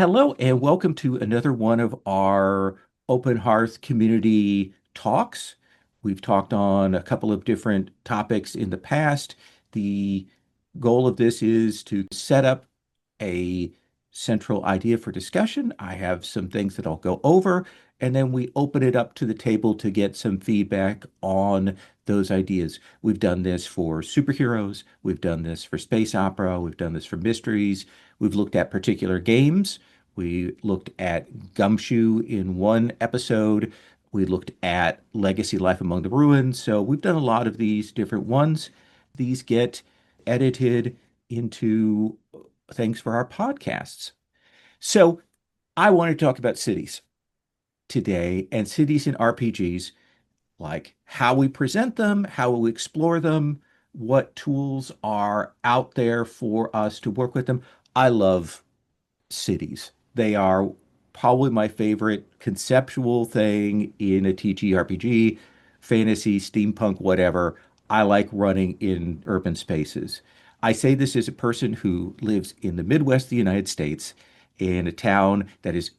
Hello, and welcome to another one of our Open Hearth Community talks. We've talked on a couple of different topics in the past. The goal of this is to set up a central idea for discussion. I have some things that I'll go over, and then we open it up to the table to get some feedback on those ideas. We've done this for superheroes, we've done this for space opera, we've done this for mysteries, we've looked at particular games. We looked at Gumshoe in one episode. We looked at Legacy Life Among the Ruins. So we've done a lot of these different ones. These get edited into things for our podcasts. So I want to talk about cities today and cities in RPGs, like how we present them, how we explore them, what tools are out there for us to work with them. I love cities. They are probably my favorite conceptual thing in a TTRPG, fantasy, steampunk, whatever. I like running in urban spaces. I say this as a person who lives in the Midwest of the United States in a town that is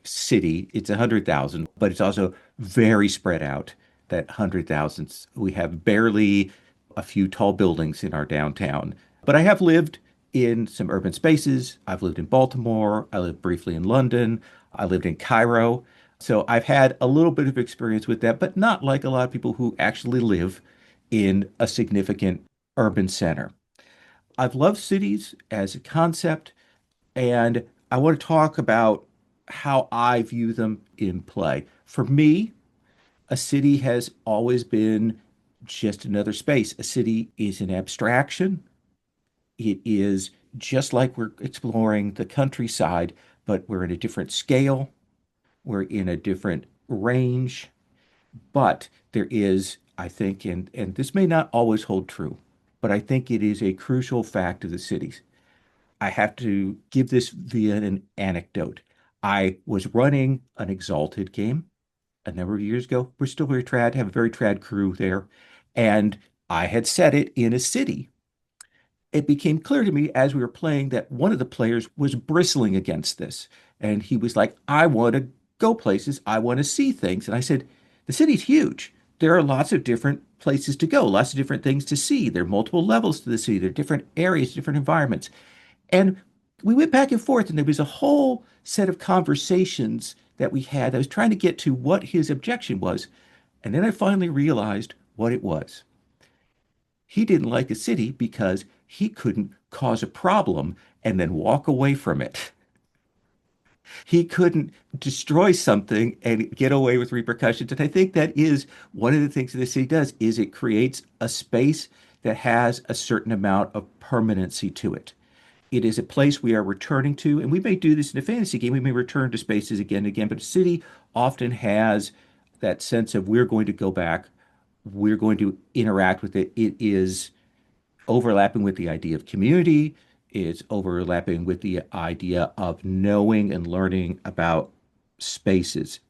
city. It's 100,000, but it's also very spread out, that 100,000. We have barely a few tall buildings in our downtown. But I have lived in some urban spaces. I've lived in Baltimore. I lived briefly in London. I lived in Cairo. So I've had a little bit of experience with that, but not like a lot of people who actually live in a significant urban center. I've loved cities as a concept, and I want to talk about how I view them in play. For me, a city has always been just another space. A city is an abstraction. It is just like we're exploring the countryside, but we're in a different scale, we're in a different range. But there is, I think, and this may not always hold true, but I think it is a crucial fact of the cities. I have to give this via an anecdote. I was running an Exalted game a number of years ago. We're still very trad, have a very trad crew there. And I had set it in a city. It became clear to me as we were playing that one of the players was bristling against this. And he was like, I want to go places. I want to see things. And I said, the city's huge. There are lots of different places to go, lots of different things to see. There are multiple levels to the city. There are different areas, different environments. And we went back and forth, and there was a whole set of conversations that we had. I was trying to get to what his objection was. And then I finally realized what it was. He didn't like a city because he couldn't cause a problem and then walk away from it. He couldn't destroy something and get away with repercussions. And I think that is one of the things that the city does is it creates a space that has a certain amount of permanency to it. It is a place we are returning to, and we may do this in a fantasy game. We may return to spaces again and again, but a city often has that sense of we're going to go back, we're going to interact with it. It is overlapping with the idea of community. It's overlapping with the idea of knowing and learning about spaces.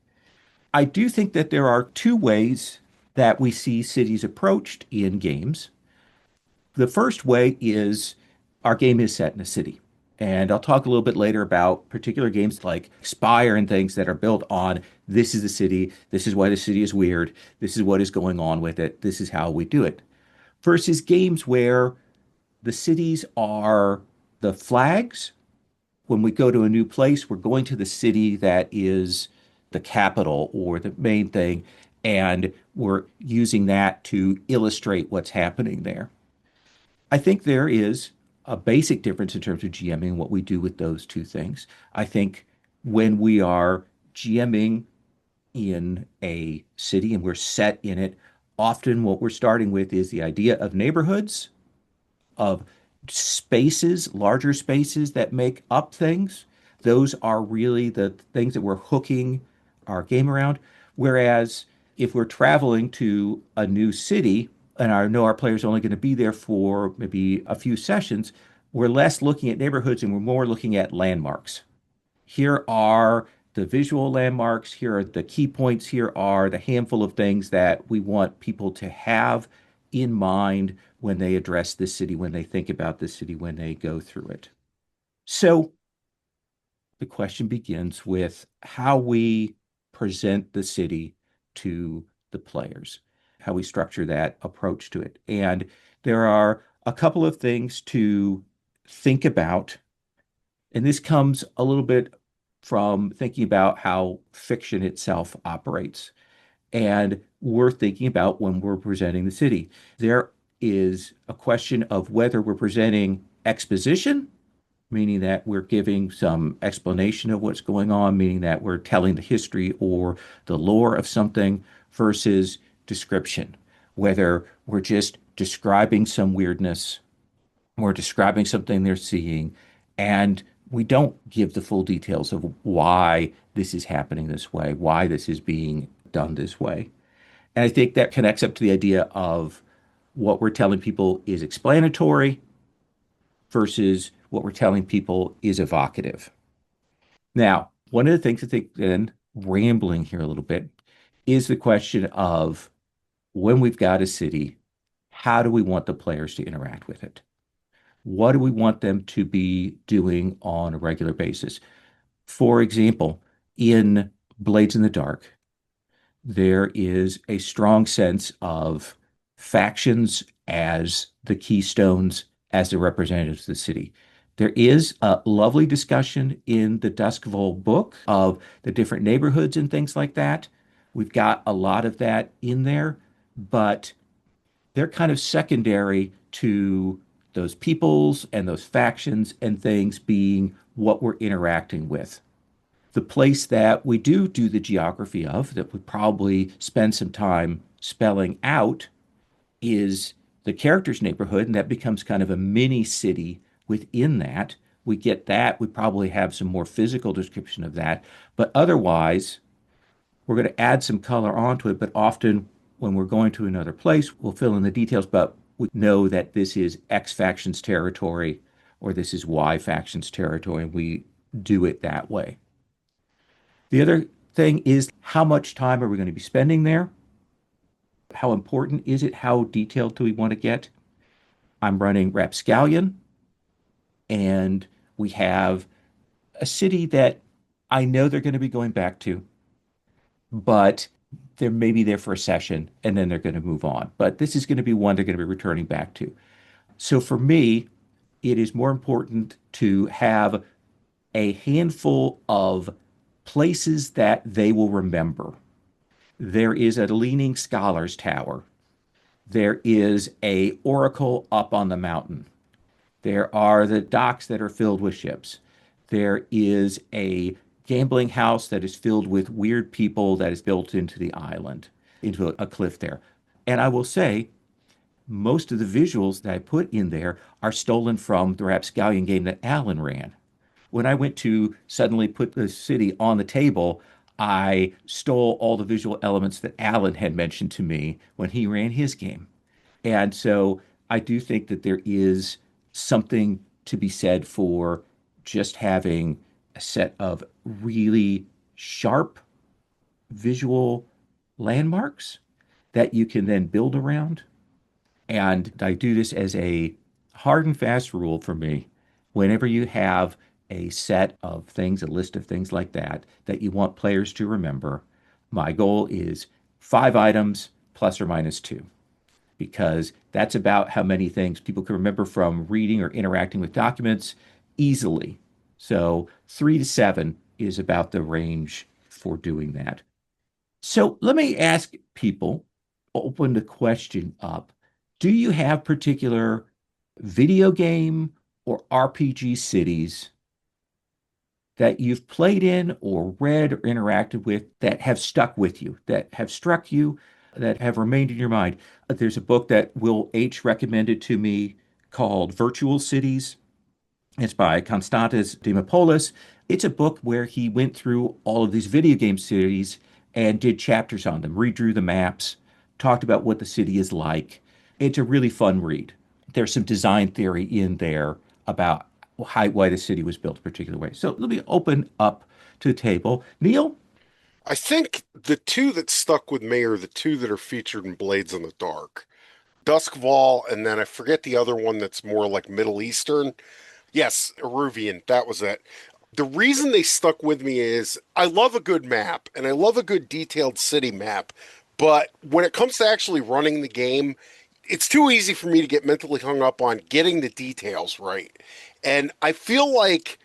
I do think that there are two ways that we see cities approached in games. The first way is our game is set in a city. And I'll talk a little bit later about particular games like Spire and things that are built on this is the city, this is why the city is weird, this is what is going on with it, this is how we do it. Versus games where the cities are the flags. When we go to a new place, we're going to the city that is the capital or the main thing, and we're using that to illustrate what's happening there. I think there is a basic difference in terms of GMing and what we do with those two things. I think when we are GMing in a city and we're set in it, often what we're starting with is the idea of neighborhoods, of spaces, larger spaces that make up things. Those are really the things that we're hooking our game around. Whereas if we're traveling to a new city and I know our players are only going to be there for maybe a few sessions, we're less looking at neighborhoods and we're more looking at landmarks. Here are the visual landmarks. Here are the key points. Here are the handful of things that we want people to have in mind when they address this city, when they think about this city, when they go through it. So the question begins with how we present the city to the players, how we structure that approach to it. And there are a couple of things to think about. And this comes a little bit from thinking about how fiction itself operates. And we're thinking about when we're presenting the city. There is a question of whether we're presenting exposition, meaning that we're giving some explanation of what's going on, meaning that we're telling the history or the lore of something, versus description, whether we're just describing some weirdness or describing something they're seeing, and we don't give the full details of why this is happening this way, why this is being done this way. And I think that connects up to the idea of what we're telling people is explanatory versus what we're telling people is evocative. Now, one of the things I think, then, rambling here a little bit, is the question of when we've got a city, how do we want the players to interact with it? What do we want them to be doing on a regular basis? For example, in Blades in the Dark, there is a strong sense of factions as the keystones, as the representatives of the city. There is a lovely discussion in the Duskval book of the different neighborhoods and things like that. We've got a lot of that in there, but they're kind of secondary to those peoples and those factions and things being what we're interacting with. The place that we do the geography of, that we probably spend some time spelling out, is the character's neighborhood, and that becomes kind of a mini city within that. We get that. We probably have some more physical description of that. But otherwise, we're going to add some color onto it. But often, when we're going to another place, we'll fill in the details, but we know that this is X faction's territory or this is Y faction's territory, and we do it that way. The other thing is, how much time are we going to be spending there? How important is it? How detailed do we want to get? I'm running Rapscallion, and we have a city that I know they're going to be going back to, but they're maybe there for a session and then they're going to move on. But this is going to be one they're going to be returning back to. So for me, it is more important to have a handful of places that they will remember. There is a Leaning Scholars Tower. There is a oracle up on the mountain. There are the docks that are filled with ships. There is a gambling house that is filled with weird people that is built into the island, into a cliff there. And I will say, most of the visuals that I put in there are stolen from the Rapscallion game that Alan ran. When I went to suddenly put the city on the table, I stole all the visual elements that Alan had mentioned to me when he ran his game. And so I do think that there is something to be said for just having a set of really sharp visual landmarks that you can then build around. And I do this as a hard and fast rule for me. Whenever you have a set of things, a list of things like that, that you want players to remember, my goal is 5 items plus or minus two, because that's about how many things people can remember from reading or interacting with documents easily. So 3 to 7 is about the range for doing that. So let me ask people, open the question up. Do you have particular video game or RPG cities that you've played in or read or interacted with that have stuck with you, that have struck you, that have remained in your mind? There's a book that Will H. recommended to me called Virtual Cities. It's by Konstantas Dimopoulos. It's a book where he went through all of these video game cities and did chapters on them, redrew the maps, talked about what the city is like. It's a really fun read. There's some design theory in there about why the city was built a particular way. So let me open up to the table. Neil? I think the two that stuck with me are the two that are featured in Blades in the Dark. Duskval, and then I forget the other one that's more like Middle Eastern. Yes, Eruvian, that was it. The reason they stuck with me is I love a good map and I love a good detailed city map, but when it comes to actually running the game, it's too easy for me to get mentally hung up on getting the details right. And I feel like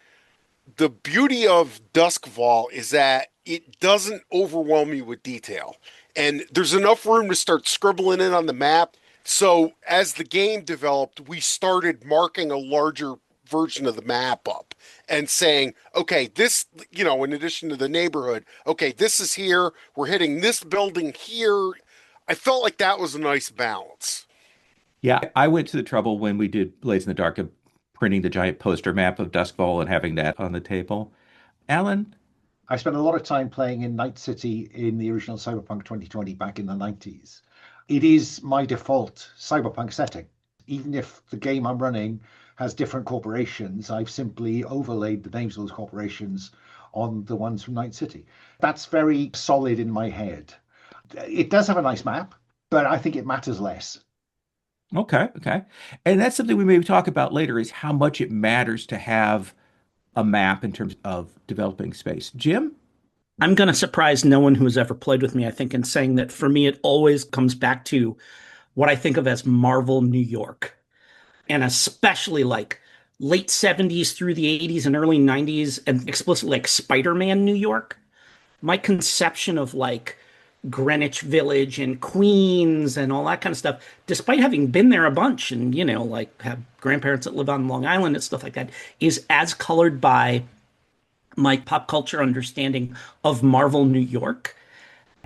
the beauty of Duskfall is that it doesn't overwhelm you with detail. And there's enough room to start scribbling in on the map. So as the game developed, we started marking a larger version of the map up and saying, okay, this, in addition to the neighborhood, okay, this is here. We're hitting this building here. I felt like that was a nice balance. Yeah, I went to the trouble when we did Blades in the Dark of printing the giant poster map of Duskfall and having that on the table. Alan? I spent a lot of time playing in Night City in the original Cyberpunk 2020 back in the 90s. It is my default Cyberpunk setting. Even if the game I'm running has different corporations, I've simply overlaid the names of those corporations on the ones from Night City. That's very solid in my head. It does have a nice map, but I think it matters less. Okay, okay. And that's something we maybe talk about later is how much it matters to have a map in terms of developing space. Jim? I'm going to surprise no one who has ever played with me, I think, in saying that for me, it always comes back to what I think of as Marvel New York, and especially like late 70s through the 80s and early 90s, and explicitly like Spider-Man New York. My conception of like Greenwich Village and Queens and all that kind of stuff, despite having been there a bunch and, like have grandparents that live on Long Island and stuff like that, is as colored by my pop culture understanding of Marvel New York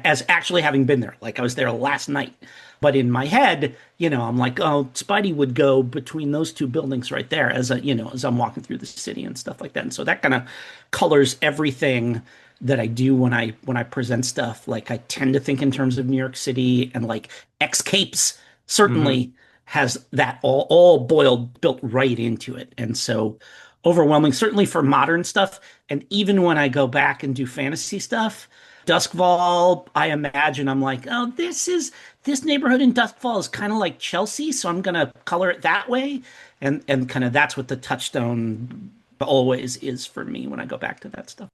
as actually having been there. Like I was there last night. But in my head, I'm like, oh, Spidey would go between those two buildings right there as I'm walking through the city and stuff like that. And so that kind of colors everything that I do when I present stuff. Like I tend to think in terms of New York City, and like X Capes Hmm. certainly has that all boiled built right into it. And so overwhelming, certainly for modern stuff. And even when I go back and do fantasy stuff, Duskfall, I imagine I'm like, oh, this neighborhood in Duskfall is kind of like Chelsea, so I'm gonna color it that way. And kind of that's what the touchstone always is for me when I go back to that stuff.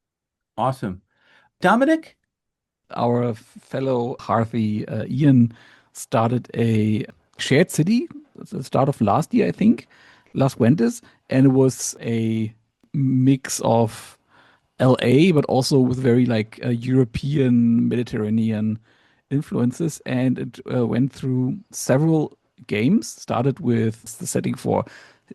Awesome. Dominic? Our fellow Harvey Ian started a shared city at the start of last year, I think, last winters, and it was a mix of LA, but also with very like European Mediterranean influences. And it went through several games. Started with the setting for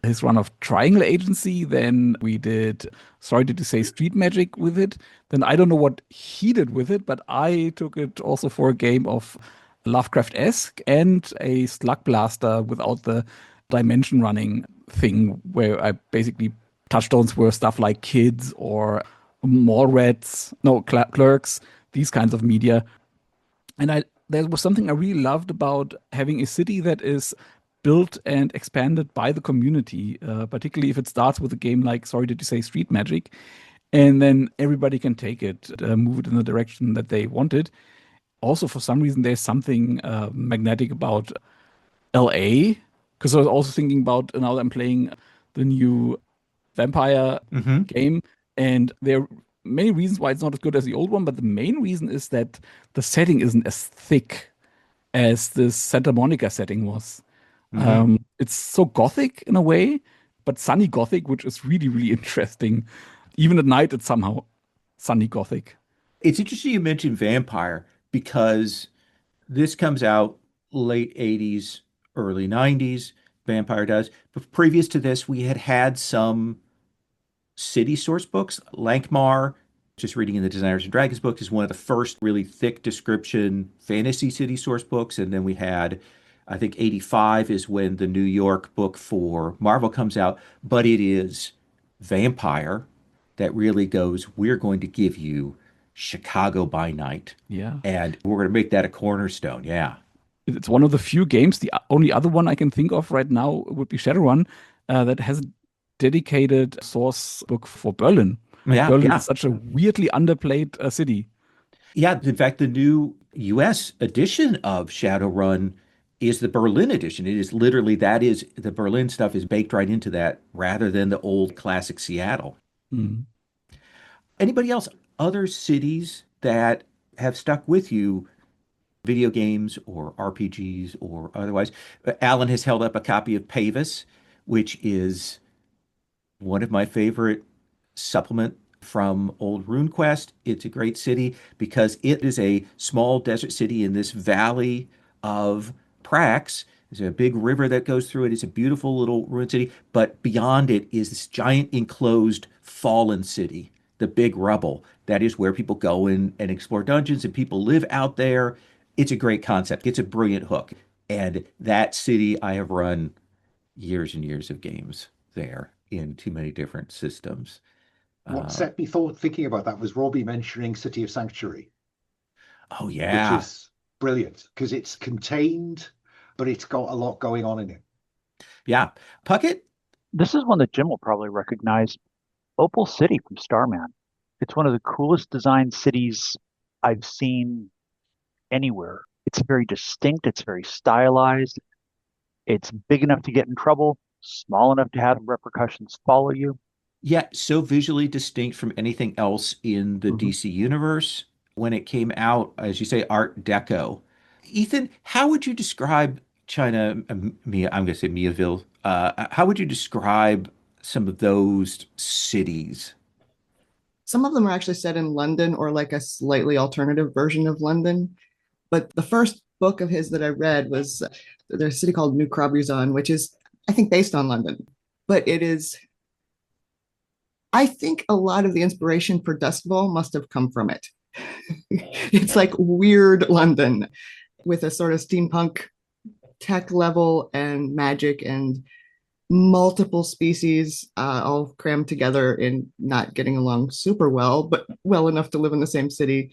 his run of Triangle Agency. Then we did, sorry to say, Street Magic with it. Then I don't know what he did with it, but I took it also for a game of Lovecraft-esque and a Slug Blaster without the dimension running thing, where I basically touchstones were stuff like kids or Mallrats, no, clerks, these kinds of media. And there was something I really loved about having a city that is built and expanded by the community, particularly if it starts with a game like, sorry, did you say Street Magic? And then everybody can take it, move it in the direction that they wanted. Also, for some reason, there's something magnetic about LA, because I was also thinking about now that I'm playing the new vampire Hmm. game, and there are many reasons why it's not as good as the old one, but the main reason is that the setting isn't as thick as the Santa Monica setting was. Hmm. It's so gothic in a way, but sunny gothic, which is really, really interesting. Even at night, it's somehow sunny gothic. It's interesting you mentioned Vampire because this comes out late 80s, early 90s. Vampire does. But previous to this, we had had some city source books. Lankmar, just reading in the Designers and Dragons book, is one of the first really thick description fantasy city source books. And then we had, I think, 85 is when the New York book for Marvel comes out. But it is Vampire that really goes, we're going to give you Chicago by night. Yeah. And we're going to make that a cornerstone. Yeah. It's one of the few games. The only other one I can think of right now would be Shadowrun, that has a dedicated source book for Berlin. Yeah. Berlin is Yeah. such a weirdly underplayed city. Yeah, in fact, the new US edition of Shadowrun is the Berlin edition. It is literally that is the Berlin stuff is baked right into that rather than the old classic Seattle. Mm. Anybody else, other cities that have stuck with you, video games or RPGs or otherwise? Alan has held up a copy of Pavis, which is one of my favorite supplement from old RuneQuest. It's a great city because it is a small desert city in this valley of Prax. There's a big river that goes through it. It's a beautiful little ruined city, but beyond it is this giant enclosed fallen city, the big rubble. That is where people go in and explore dungeons and people live out there. It's a great concept. It's a brilliant hook. And that city, I have run years and years of games there in too many different systems. What Uh, set me thinking about that was Robbie mentioning City of Sanctuary, oh which yeah, is brilliant because it's contained, but it's got a lot going on in it. yeah. Puckett, This is one that Jim will probably recognize. Opal City from Starman. It's one of the coolest designed cities I've seen anywhere. It's very distinct, it's very stylized, it's big enough to get in trouble, small enough to have repercussions follow you. yeah, so visually distinct from anything else in the Mhm. DC universe. When it came out, as you say, Art Deco. Ethan, how would you describe China, Mia, I'm going to say Miaville. How would you describe some of those cities? Some of them are actually set in London or like a slightly alternative version of London. But the first book of his that I read was there's a city called New Crabuzon, which is, I think, based on London. But it is, I think a lot of the inspiration for Dusk Bowl must have come from it. It's like weird London with a sort of steampunk tech level and magic and multiple species all crammed together and not getting along super well, but well enough to live in the same city.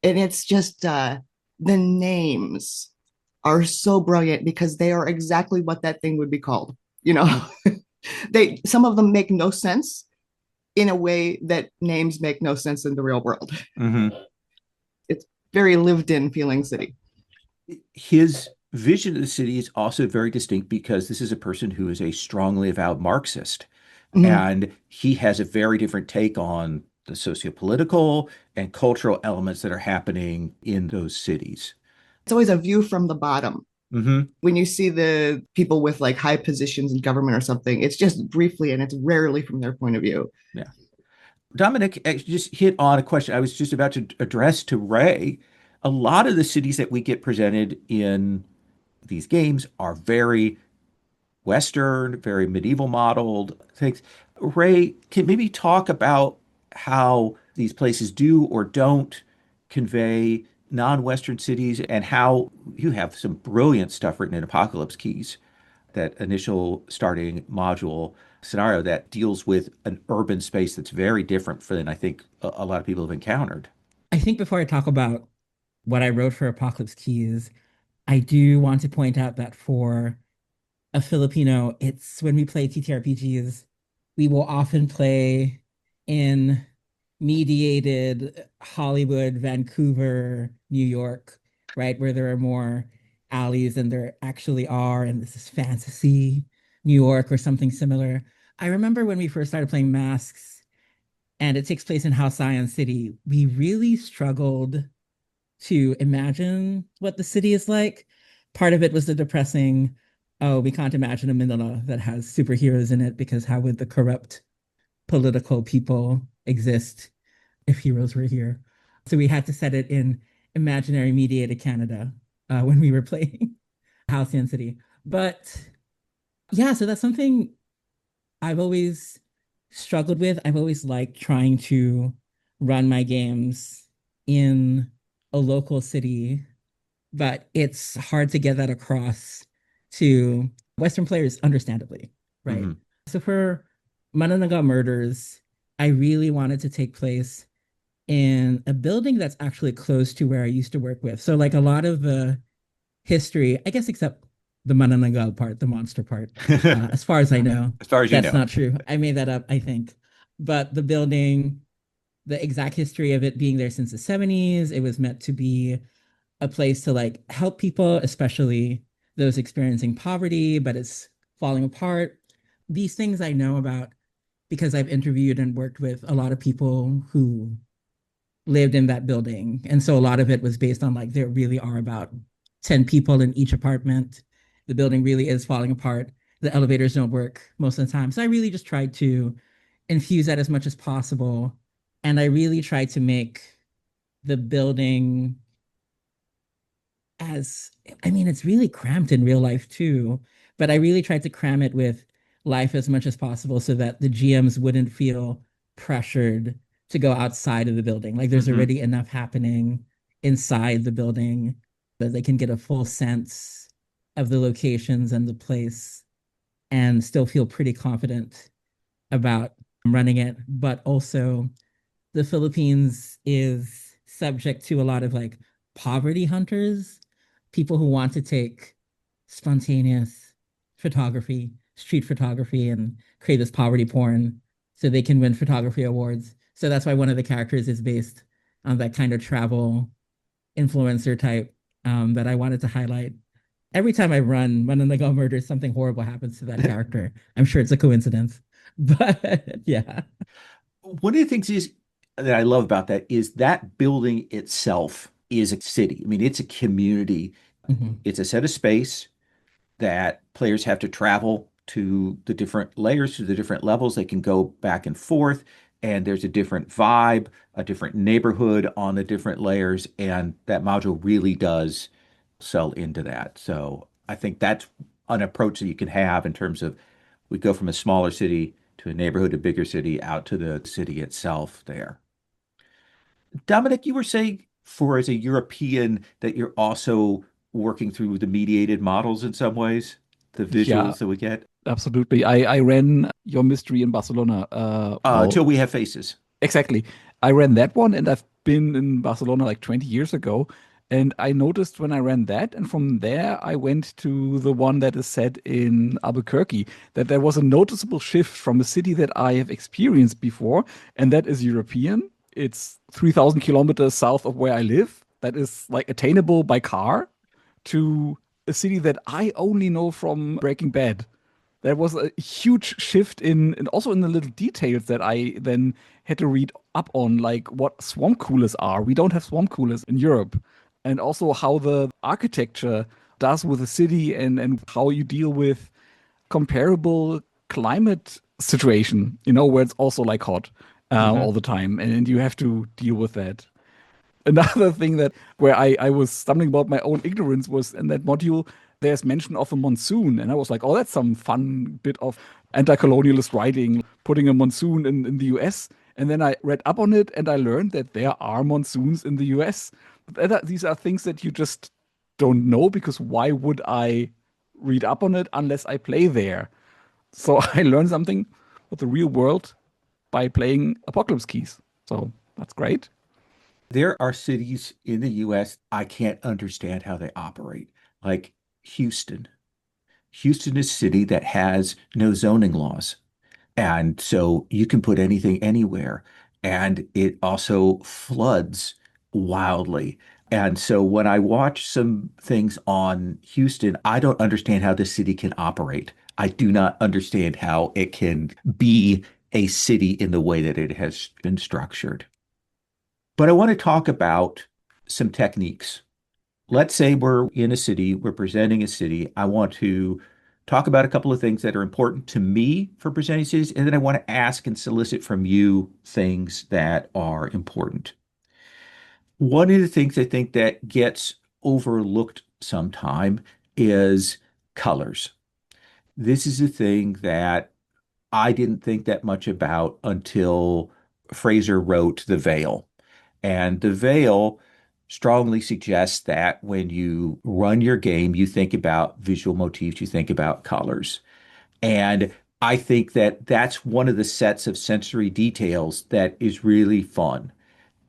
And it's just the names are so brilliant because they are exactly what that thing would be called. You know, they some of them make no sense in a way that names make no sense in the real world. Hmm. It's very lived in feeling city. His vision of the city is also very distinct because this is a person who is a strongly avowed Marxist. Mm-hmm. And he has a very different take on the sociopolitical and cultural elements that are happening in those cities. It's always a view from the bottom. Hmm. When you see the people with like high positions in government or something, it's just briefly and it's rarely from their point of view. Yeah. Dominic just hit on a question I was just about to address to Ray. A lot of the cities that we get presented in these games are very Western, very medieval modeled things. Ray, can maybe talk about how these places do or don't convey non-Western cities and how you have some brilliant stuff written in Apocalypse Keys, that initial starting module scenario that deals with an urban space that's very different than I think a lot of people have encountered. I think before I talk about what I wrote for Apocalypse Keys, I do want to point out that for a Filipino, it's when we play TTRPGs, we will often play in mediated Hollywood, Vancouver, New York, right? Where there are more alleys than there actually are. And this is fantasy New York or something similar. I remember when we first started playing Masks and it takes place in Halcyon City, we really struggled to imagine what the city is like. Part of it was the depressing, oh, we can't imagine a Manila that has superheroes in it because how would the corrupt political people exist if heroes were here? So we had to set it in imaginary mediated Canada when we were playing Halcyon City. But yeah, so that's something I've always struggled with. I've always liked trying to run my games in a local city, but it's hard to get that across to Western players, understandably, right? Hmm. So for Mananaga Murders, I really wanted to take place in a building that's actually close to where I used to work with. So like a lot of the history, I guess, except the Mananagal part, the monster part. As far as I know, As far as you that's know. not true. I made that up, I think. But the building, the exact history of it being there since the 70s, it was meant to be a place to like help people, especially those experiencing poverty, but it's falling apart. These things I know about because I've interviewed and worked with a lot of people who lived in that building. And so a lot of it was based on like there really are about 10 people in each apartment. The building really is falling apart. The elevators don't work most of the time. So I really just tried to infuse that as much as possible. And I really tried to make the building as, I mean, it's really cramped in real life too, but I really tried to cram it with life as much as possible so that the GMs wouldn't feel pressured to go outside of the building. Like there's Hmm. already enough happening inside the building that they can get a full sense of the locations and the place and still feel pretty confident about running it. But also, the Philippines is subject to a lot of like poverty hunters, people who want to take spontaneous photography, street photography, and create this poverty porn so they can win photography awards. So that's why one of the characters is based on that kind of travel influencer type that I wanted to highlight. Every time I run and I go murder, something horrible happens to that character. I'm sure it's a coincidence, but yeah. One of the things is that I love about that is that building itself is a city. I mean, it's a community. Mhm. It's a set of space that players have to travel to the different layers, to the different levels. They can go back and forth, and there's a different vibe, a different neighborhood on the different layers, and that module really does sell into that. So I think that's an approach that you can have in terms of we go from a smaller city to a neighborhood, a bigger city, out to the city itself there. Dominic, you were saying for as a European that you're also working through the mediated models in some ways, the Yeah, visuals that we get, absolutely. I ran your mystery in Barcelona. until we have faces. Exactly. I ran that one and I've been in Barcelona like 20 years ago. And I noticed when I ran that, and from there I went to the one that is set in Albuquerque, that there was a noticeable shift from a city that I have experienced before, and that is European. It's 3,000 kilometers south of where I live. That is like attainable by car to a city that I only know from Breaking Bad. There was a huge shift in, and also in the little details that I then had to read up on, like what swamp coolers are. We don't have swamp coolers in Europe. And also how the architecture does with the city and how you deal with comparable climate situation, where it's also like hot all Hmm. the time. And you have to deal with that. Another thing that where I was stumbling about my own ignorance was in that module, there's mention of a monsoon. And I was like, oh, that's some fun bit of anti-colonialist writing, putting a monsoon in the US. And then I read up on it and I learned that there are monsoons in the US. But these are things that you just don't know because why would I read up on it unless I play there? So I learned something of the real world by playing Apocalypse Keys. So that's great. There are cities in the US I can't understand how they operate, like Houston. Houston is a city that has no zoning laws. And so you can put anything anywhere. And it also floods wildly. And so when I watch some things on Houston, I don't understand how this city can operate. I do not understand how it can be a city in the way that it has been structured. But I want to talk about some techniques. Let's say we're in a city, we're presenting a city. I want to talk about a couple of things that are important to me for presenting cities, and then I want to ask and solicit from you things that are important. One of the things I think that gets overlooked sometime is colors. This is a thing that I didn't think that much about until Fraser wrote The Veil. And The Veil strongly suggests that when you run your game, you think about visual motifs, you think about colors. And I think that that's one of the sets of sensory details that is really fun.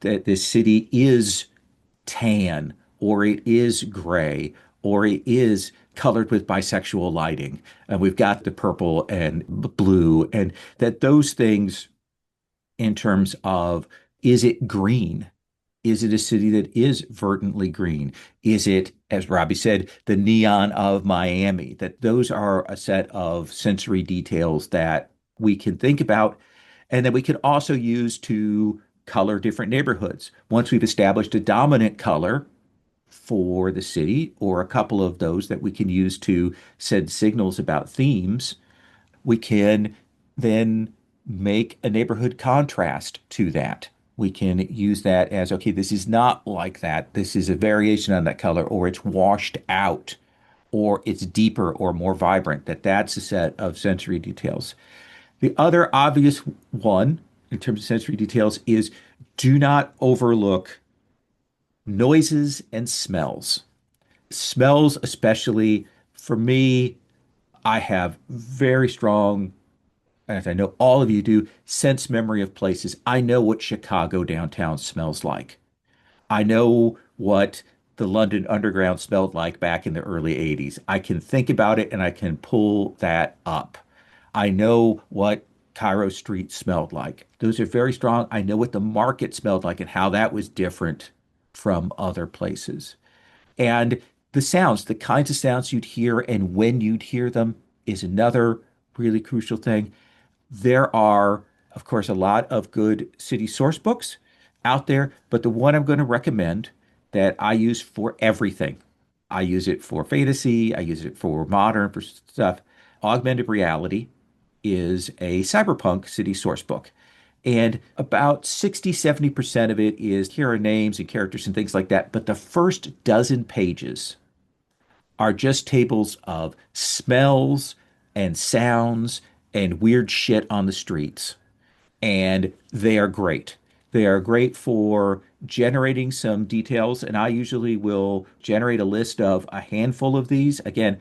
That this city is tan, or it is gray, or it is colored with bisexual lighting. And we've got the purple and blue, and that those things in terms of is it green? Is it a city that is verdantly green? Is it, as Robbie said, the neon of Miami? That those are a set of sensory details that we can think about. And then we can also use to color different neighborhoods. Once we've established a dominant color for the city, or a couple of those that we can use to send signals about themes, we can then make a neighborhood contrast to that. We can use that as, okay, this is not like that. This is a variation on that color, or it's washed out, or it's deeper or more vibrant. That's a set of sensory details. The other obvious one in terms of sensory details is do not overlook noises and smells. Smells, especially for me, I have very strong, as I know all of you do, sense memory of places. I know what Chicago downtown smells like. I know what the London Underground smelled like back in the early 80s. I can think about it and I can pull that up. I know what Cairo Street smelled like. Those are very strong. I know what the market smelled like and how that was different from other places. And the sounds, the kinds of sounds you'd hear and when you'd hear them is another really crucial thing. There are, of course, a lot of good city source books out there, but the one I'm going to recommend that I use for everything, I use it for fantasy, I use it for modern, for stuff. Augmented Reality is a cyberpunk city source book. And about 60-70% of it is here are names and characters and things like that. But the first dozen pages are just tables of smells and sounds and weird shit on the streets. And they are great. They are great for generating some details. And I usually will generate a list of a handful of these. Again,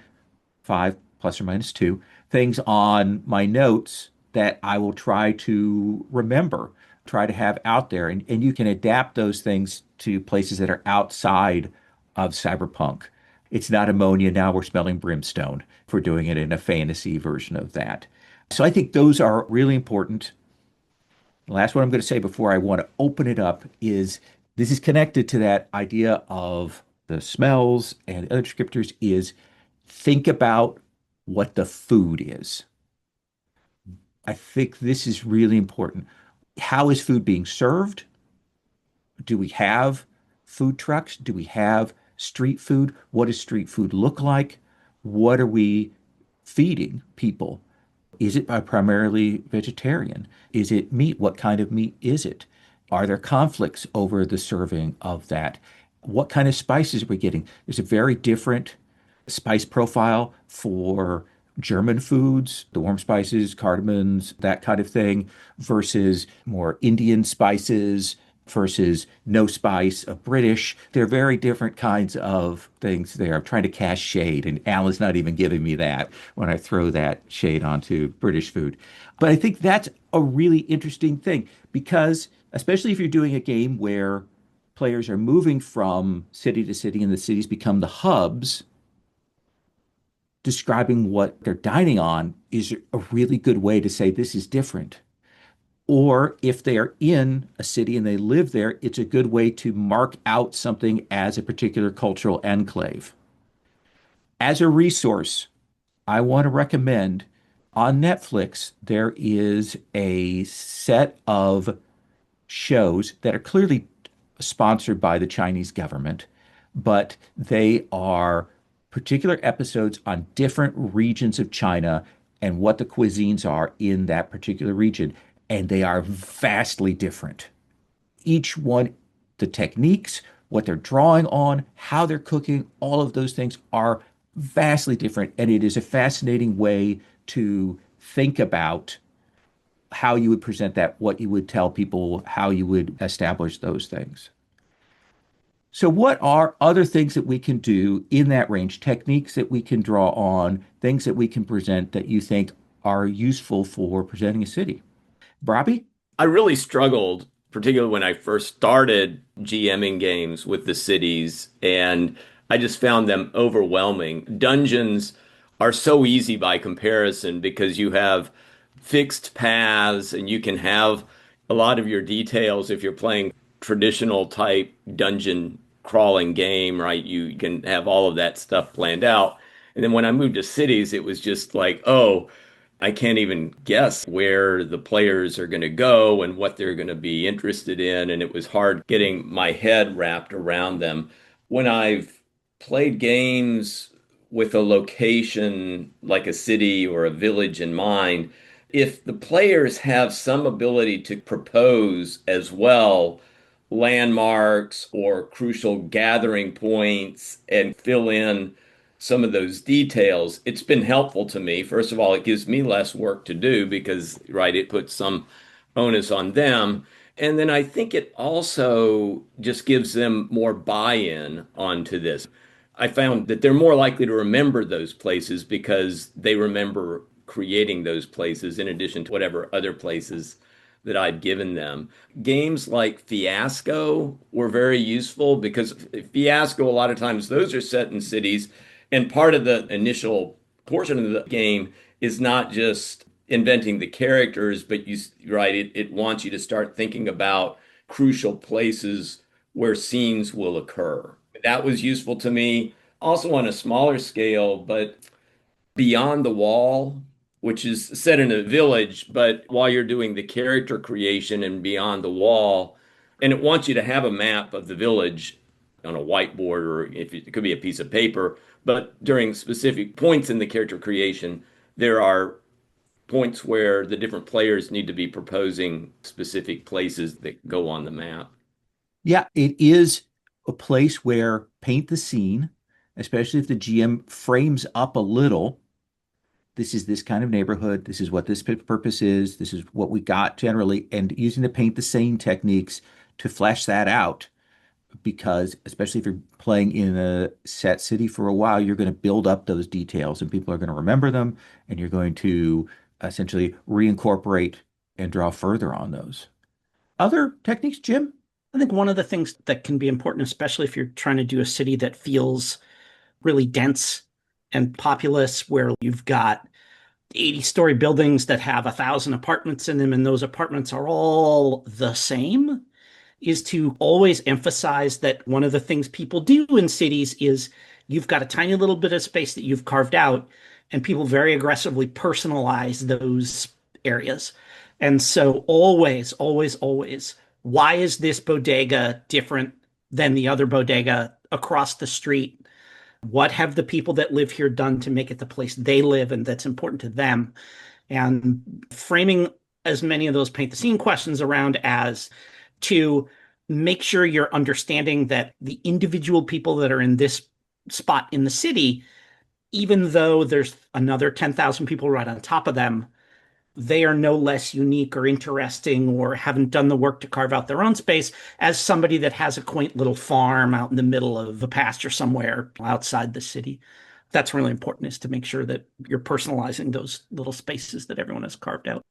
five plus or minus two things on my notes that I will try to remember, try to have out there. And you can adapt those things to places that are outside of cyberpunk. It's not ammonia. Now we're smelling brimstone if we're doing it in a fantasy version of that. So I think those are really important. The last one I'm going to say before I want to open it up is this is connected to that idea of the smells and other descriptors is think about what the food is. I think this is really important. How is food being served? Do we have food trucks? Do we have street food? What does street food look like? What are we feeding people? Is it primarily vegetarian? Is it meat? What kind of meat is it? Are there conflicts over the serving of that? What kind of spices are we getting? There's a very different spice profile for German foods, the warm spices, cardamoms, that kind of thing, versus more Indian spices versus no spice of British. They're very different kinds of things there. I'm trying to cast shade, and Alan's not even giving me that when I throw that shade onto British food. But I think that's a really interesting thing because, especially if you're doing a game where players are moving from city to city and the cities become the hubs, describing what they're dining on is a really good way to say this is different. Or if they are in a city and they live there, it's a good way to mark out something as a particular cultural enclave. As a resource, I want to recommend on Netflix, there is a set of shows that are clearly sponsored by the Chinese government, but they are particular episodes on different regions of China and what the cuisines are in that particular region. And they are vastly different. Each one, the techniques, what they're drawing on, how they're cooking, all of those things are vastly different. And it is a fascinating way to think about how you would present that, what you would tell people, how you would establish those things. So, what are other things that we can do in that range, techniques that we can draw on, things that we can present that you think are useful for presenting a city? Bobby? I really struggled, particularly when I first started GMing games with the cities, and I just found them overwhelming. Dungeons are so easy by comparison because you have fixed paths and you can have a lot of your details if you're playing traditional type dungeon crawling game, right? You can have all of that stuff planned out. And then when I moved to cities, it was just like, oh, I can't even guess where the players are going to go and what they're going to be interested in. And it was hard getting my head wrapped around them. When I've played games with a location like a city or a village in mind, if the players have some ability to propose as well landmarks or crucial gathering points and fill in some of those details, it's been helpful to me. First of all, it gives me less work to do because, right, it puts some onus on them. And then I think it also just gives them more buy-in onto this. I found that they're more likely to remember those places because they remember creating those places in addition to whatever other places that I've given them. Games like Fiasco were very useful because Fiasco, a lot of times, those are set in cities, and part of the initial portion of the game is not just inventing the characters, but right, it wants you to start thinking about crucial places where scenes will occur. That was useful to me. Also on a smaller scale, but Beyond the Wall, which is set in a village, but while you're doing the character creation and Beyond the Wall, and it wants you to have a map of the village on a whiteboard or if it could be a piece of paper, but during specific points in the character creation, there are points where the different players need to be proposing specific places that go on the map. Yeah, it is a place where paint the scene, especially if the GM frames up a little. This is this kind of neighborhood. This is what this purpose is. This is what we got generally, and using the paint the scene techniques to flesh that out. Because especially if you're playing in a set city for a while, you're going to build up those details, and people are going to remember them, and you're going to essentially reincorporate and draw further on those. Other techniques, Jim? I think one of the things that can be important, especially if you're trying to do a city that feels really dense and populous, where you've got 80-story buildings that have 1,000 apartments in them, and those apartments are all the same, is to always emphasize that one of the things people do in cities is you've got a tiny little bit of space that you've carved out, and people very aggressively personalize those areas. And so always, always, always, why is this bodega different than the other bodega across the street? What have the people that live here done to make it the place they live and that's important to them? And framing as many of those paint the scene questions around as to make sure you're understanding that the individual people that are in this spot in the city, even though there's another 10,000 people right on top of them, they are no less unique or interesting or haven't done the work to carve out their own space as somebody that has a quaint little farm out in the middle of a pasture somewhere outside the city. That's really important, is to make sure that you're personalizing those little spaces that everyone has carved out.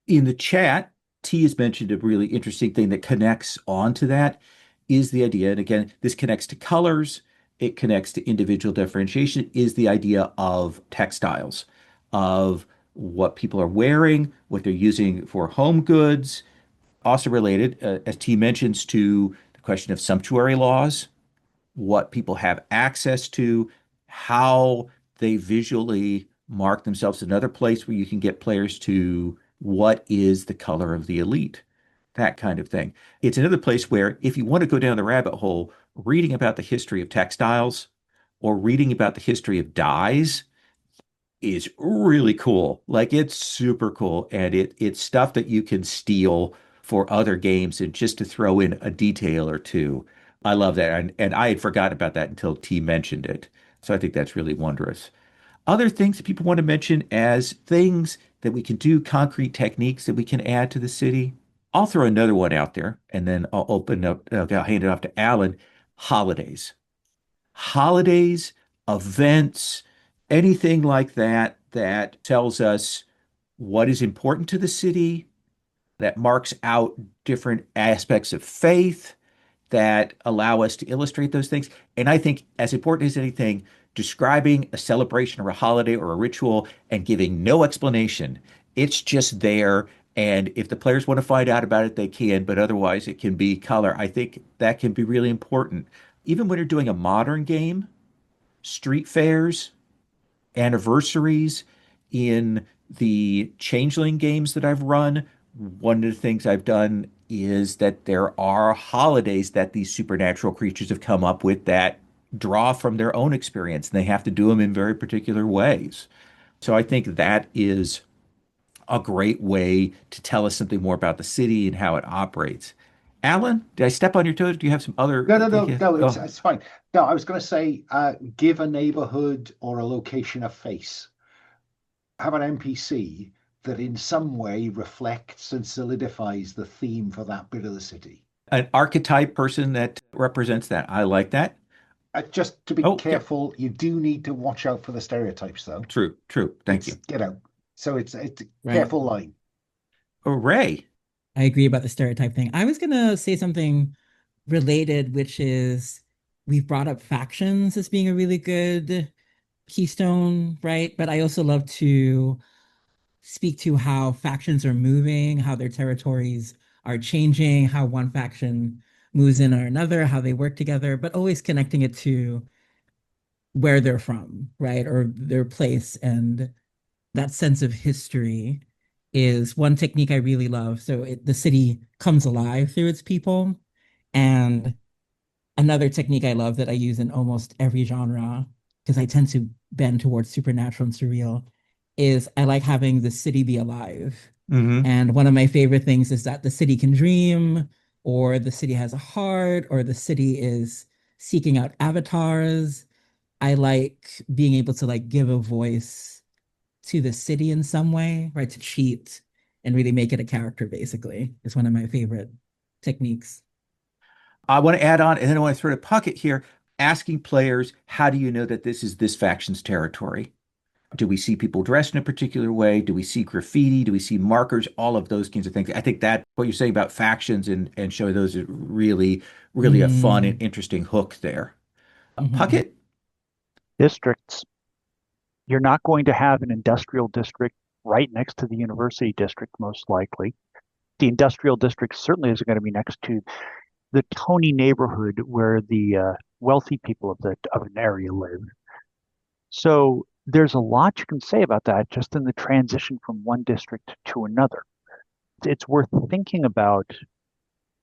In the chat, T has mentioned a really interesting thing that connects onto that is the idea, and again, this connects to colors, it connects to individual differentiation, is the idea of textiles, of what people are wearing, what they're using for home goods. Also related, as T mentions, to the question of sumptuary laws, what people have access to, how they visually mark themselves. Another place where you can get players to what is the color of the elite, that kind of thing. It's another place where if you want to go down the rabbit hole, reading about the history of textiles or reading about the history of dyes is really cool. Like it's super cool. And it's stuff that you can steal for other games and just to throw in a detail or two. I love that. And I had forgotten about that until T mentioned it. So I think that's really wondrous. Other things that people want to mention as things that we can do, concrete techniques that we can add to the city. I'll throw another one out there and then I'll open up, I'll hand it off to Alan. Holidays. Holidays, events, anything like that that tells us what is important to the city, that marks out different aspects of faith, that allow us to illustrate those things. And I think, as important as anything, describing a celebration or a holiday or a ritual and giving no explanation. It's just there. And if the players want to find out about it, they can, but otherwise it can be color. I think that can be really important. Even when you're doing a modern game, street fairs, anniversaries, in the Changeling games that I've run, one of the things I've done is that there are holidays that these supernatural creatures have come up with that draw from their own experience, and they have to do them in very particular ways. So I think that is a great way to tell us something more about the city and how it operates. Alan, did I step on your toes? Do you have some other No, no, no, ideas? no. Oh, It's fine. No, I was going to say, give a neighborhood or a location a face. Have an NPC that in some way reflects and solidifies the theme for that bit of the city. an archetype person that represents that. I like that. Just to be Oh, yeah, careful, you do need to watch out for the stereotypes, though. true, true. Thank It's you. so it's a Right. careful line. Hooray. I agree about the stereotype thing. I was gonna say something related, which is we've brought up factions as being a really good keystone, right? But I also love to speak to how factions are moving, how their territories are changing, how one faction moves in or another, how they work together, but always connecting it to where they're from, right? Or their place. And that sense of history is one technique I really love. So the city comes alive through its people. And another technique I love that I use in almost every genre, because I tend to bend towards supernatural and surreal, is I like having the city be alive. Hmm. And one of my favorite things is that the city can dream, or the city has a heart, or the city is seeking out avatars. I like being able to like give a voice to the city in some way, right? To cheat and really make it a character, basically, is one of my favorite techniques. I want to add on, and then I want to throw a pocket here, asking players, how do you know that this is this faction's territory? Do we see people dressed in a particular way? Do we see graffiti? Do we see markers? All of those kinds of things. I think that what you're saying about factions and showing those is really, really a fun and Mm, interesting hook there. mhm. Puckett? Districts. You're not going to have an industrial district right next to the university district, most likely. The industrial district certainly isn't going to be next to the Tony neighborhood where the wealthy people of an area live. So there's a lot you can say about that just in the transition from one district to another. It's worth thinking about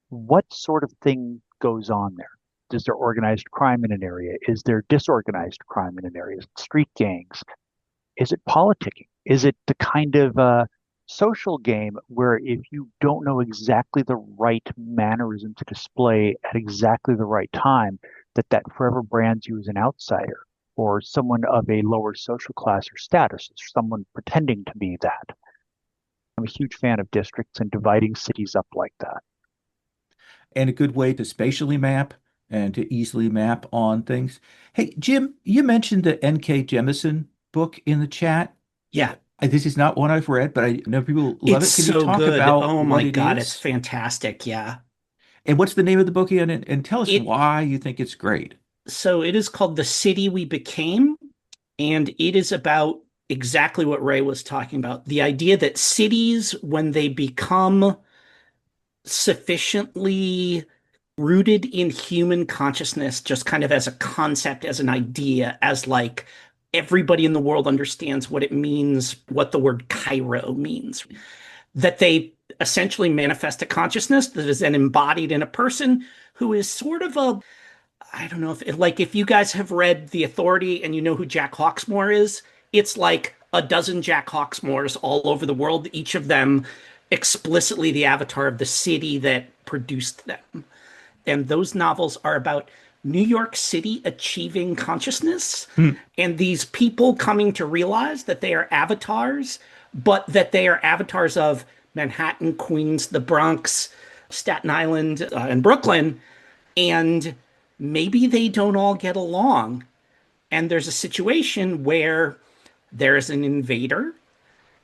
what sort of thing goes on there. Is there organized crime in an area? Is there disorganized crime in an area? Is it street gangs? Is it politicking? Is it the kind of social game where if you don't know exactly the right mannerism to display at exactly the right time, that forever brands you as an outsider or someone of a lower social class or status, or someone pretending to be that? I'm a huge fan of districts and dividing cities up like that. And a good way to spatially map and to easily map on things. Hey, Jim, you mentioned the N.K. Jemisin book in the chat. Yeah, This is not one I've read, but I know people love it's it. Can you so talk good. about Oh what my it God, it's is? fantastic. Yeah. And what's the name of the book again? And tell us It why you think it's great. so it is called The City We Became, and it is about exactly what Ray was talking about. The idea that cities, when they become sufficiently rooted in human consciousness, just kind of as a concept, as an idea, as like everybody in the world understands what it means, what the word Cairo means, that they essentially manifest a consciousness that is then embodied in a person who is sort of a, I don't know if like if you guys have read The Authority and you know who Jack Hawksmoor is, it's like a dozen Jack Hawksmoors all over the world, each of them explicitly the avatar of the city that produced them. And those novels are about New York City achieving consciousness Hmm. and these people coming to realize that they are avatars, but that they are avatars of Manhattan, Queens, the Bronx, Staten Island, and Brooklyn. And maybe they don't all get along. And there's a situation where there's an invader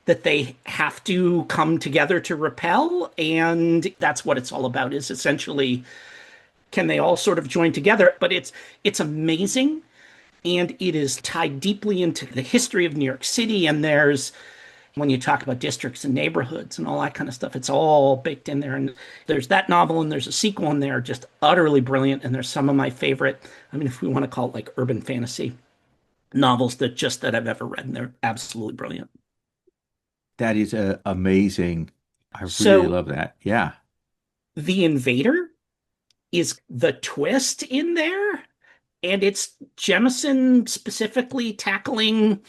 that they have to come together to repel. And that's what it's all about, is essentially can they all sort of join together? But it's amazing, and it is tied deeply into the history of New York City. And there's when you talk about districts and neighborhoods and all that kind of stuff, it's all baked in there. And there's that novel, and there's a sequel in there, just utterly brilliant. And there's some of my favorite. I mean, if we want to call it like urban fantasy novels that I've ever read, and they're absolutely brilliant. That is amazing. I really So love that. Yeah. the invader is the twist in there, and it's Jemison specifically tackling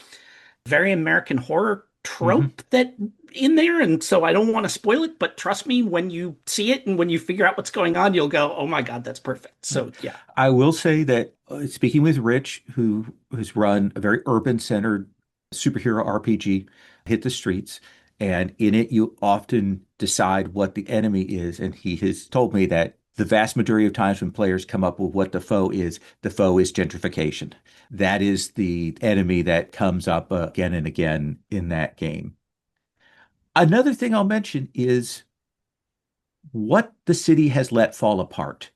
very American horror Hmm. trope that in there. And so I don't want to spoil it, but trust me, when you see it and when you figure out what's going on, you'll go, oh my God, that's perfect. So yeah. I will say that speaking with Rich, who has run a very urban-centered superhero RPG, Hit the Streets, and in it you often decide what the enemy is, and he has told me that the vast majority of times when players come up with what the foe is gentrification. That is the enemy that comes up again and again in that game. Another thing I'll mention is what the city has let fall apart,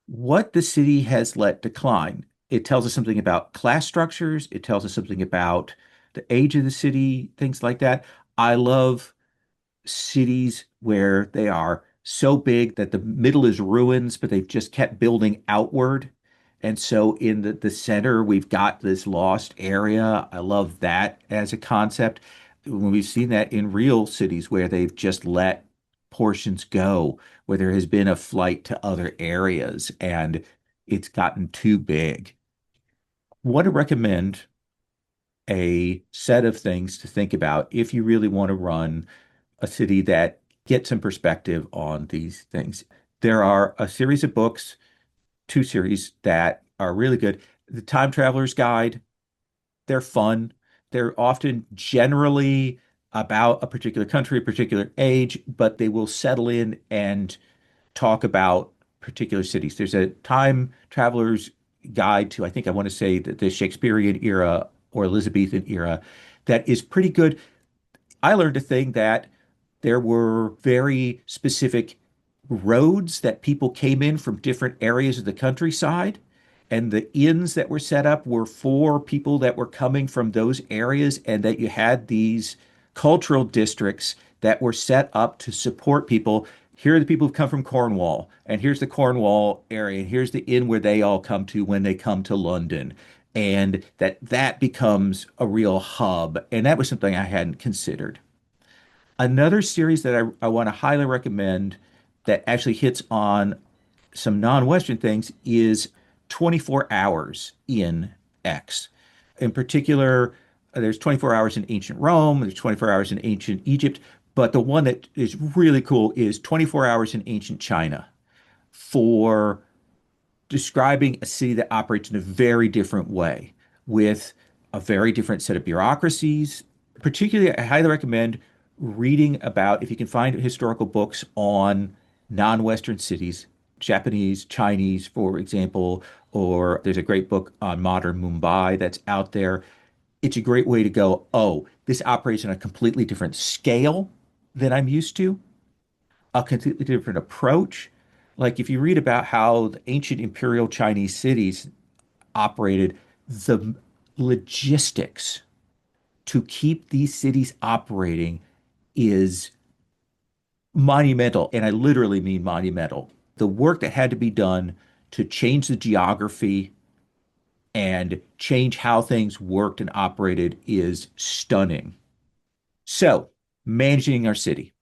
what the city has let decline. It tells us something about class structures. It tells us something about the age of the city, things like that. I love cities where they are so big that the middle is ruins, but they've just kept building outward. And so in the center, we've got this lost area. I love that as a concept. When we've seen that in real cities where they've just let portions go, where there has been a flight to other areas and it's gotten too big. Want to recommend a set of things to think about if you really want to run a city that gets some perspective on these things. There are a series of books, two series that are really good. The Time Traveler's Guide, they're fun. They're often generally about a particular country, a particular age, but they will settle in and talk about particular cities. There's a Time Traveler's Guide to, I think I want to say the Shakespearean era or Elizabethan era that is pretty good. I learned a thing that there were very specific roads that people came in from different areas of the countryside. And the inns that were set up were for people that were coming from those areas, and that you had these cultural districts that were set up to support people. Here are the people who've come from Cornwall, and here's the Cornwall area, and here's the inn where they all come to when they come to London. And that becomes a real hub. And that was something I hadn't considered. Another series that I want to highly recommend that actually hits on some non-Western things is 24 Hours in X. In particular, there's 24 Hours in Ancient Rome, there's 24 Hours in Ancient Egypt, but the one that is really cool is 24 Hours in Ancient China for describing a city that operates in a very different way with a very different set of bureaucracies. Particularly, I highly recommend reading about, if you can find historical books on non-Western cities, Japanese, Chinese, for example, or there's a great book on modern Mumbai that's out there. It's a great way to go, oh, this operates on a completely different scale than I'm used to, a completely different approach. Like if you read about how the ancient imperial Chinese cities operated, the logistics to keep these cities operating is monumental. And I literally mean monumental. The work that had to be done to change the geography and change how things worked and operated is stunning. So, managing our city.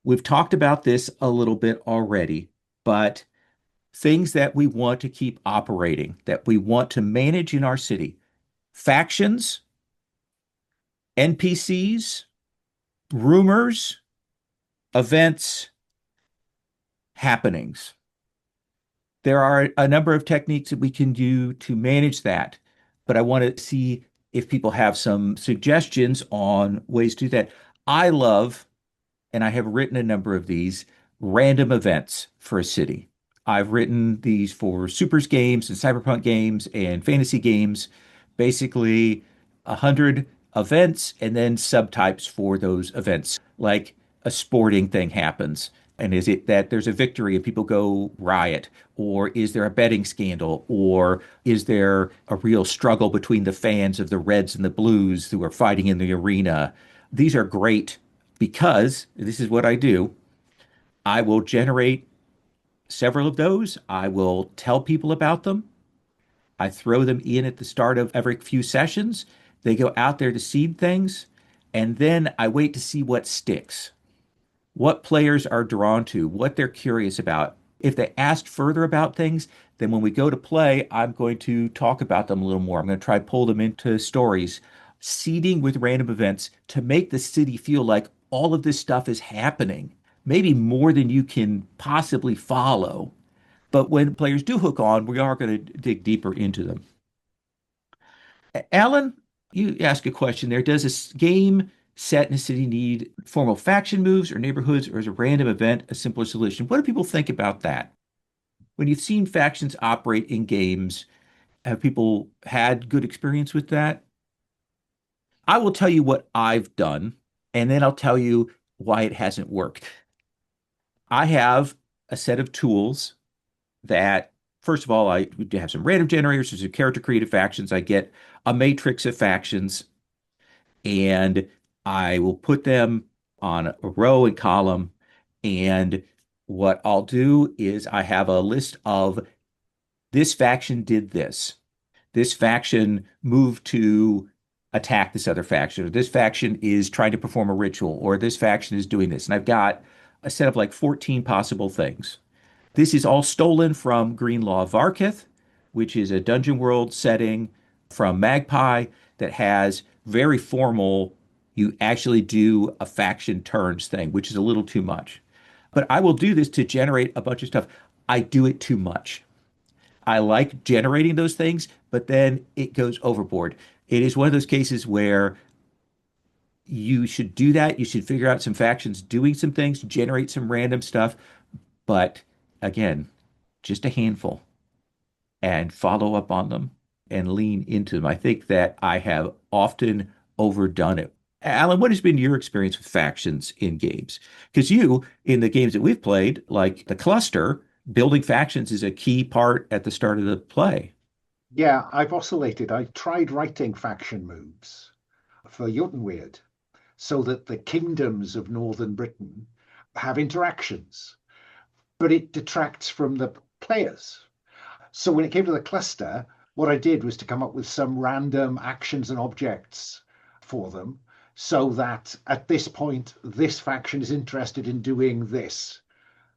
We've talked about this a little bit already, but things that we want to keep operating, that we want to manage in our city, factions, NPCs, rumors, events, happenings. There are a number of techniques that we can do to manage that, but I want to see if people have some suggestions on ways to do that. I love, and I have written a number of these random events for a city. I've written these for supers games and cyberpunk games and fantasy games, basically 100 events and then subtypes for those events. Like a sporting thing happens. And is it that there's a victory and people go riot? Or is there a betting scandal? Or is there a real struggle between the fans of the Reds and the Blues who are fighting in the arena? These are great because this is what I do. I will generate several of those. I will tell people about them. I throw them in at the start of every few sessions. They go out there to seed things. And then I wait to see what sticks, what players are drawn to, what they're curious about. If they ask further about things, then when we go to play, I'm going to talk about them a little more. I'm going to try to pull them into stories, seeding with random events to make the city feel like all of this stuff is happening, maybe more than you can possibly follow. But when players do hook on, we are going to dig deeper into them. Alan, you ask a question there. Does a game set in a city need formal faction moves or neighborhoods, or is a random event a simpler solution? What do people think about that? When you've seen factions operate in games, have people had good experience with that? I will tell you what I've done, and then I'll tell you why it hasn't worked. I have a set of tools that, first of all, I have some random generators, there's a character created factions. I get a matrix of factions, and I will put them on a row and column. And what I'll do is I have a list of this faction did this. This faction moved to attack this other faction, or this faction is trying to perform a ritual, or this faction is doing this. And I've got a set of like 14 possible things. This is all stolen from Greenlaw Varkith, which is a dungeon world setting from Magpie that has very formal, you actually do a faction turns thing, which is a little too much. But I will do this to generate a bunch of stuff. I do it too much. I like generating those things, but then it goes overboard. It is one of those cases where you should do that. You should figure out some factions doing some things, generate some random stuff. But again, just a handful and follow up on them and lean into them. I think that I have often overdone it. Alan, what has been your experience with factions in games? Because you, in the games that we've played, like the cluster, building factions is a key part at the start of the play. Yeah, I've oscillated. I tried writing faction moves for Jotunweird so that the kingdoms of northern Britain have interactions, but it detracts from the players. So when it came to the cluster, what I did was to come up with some random actions and objects for them so that at this point, this faction is interested in doing this.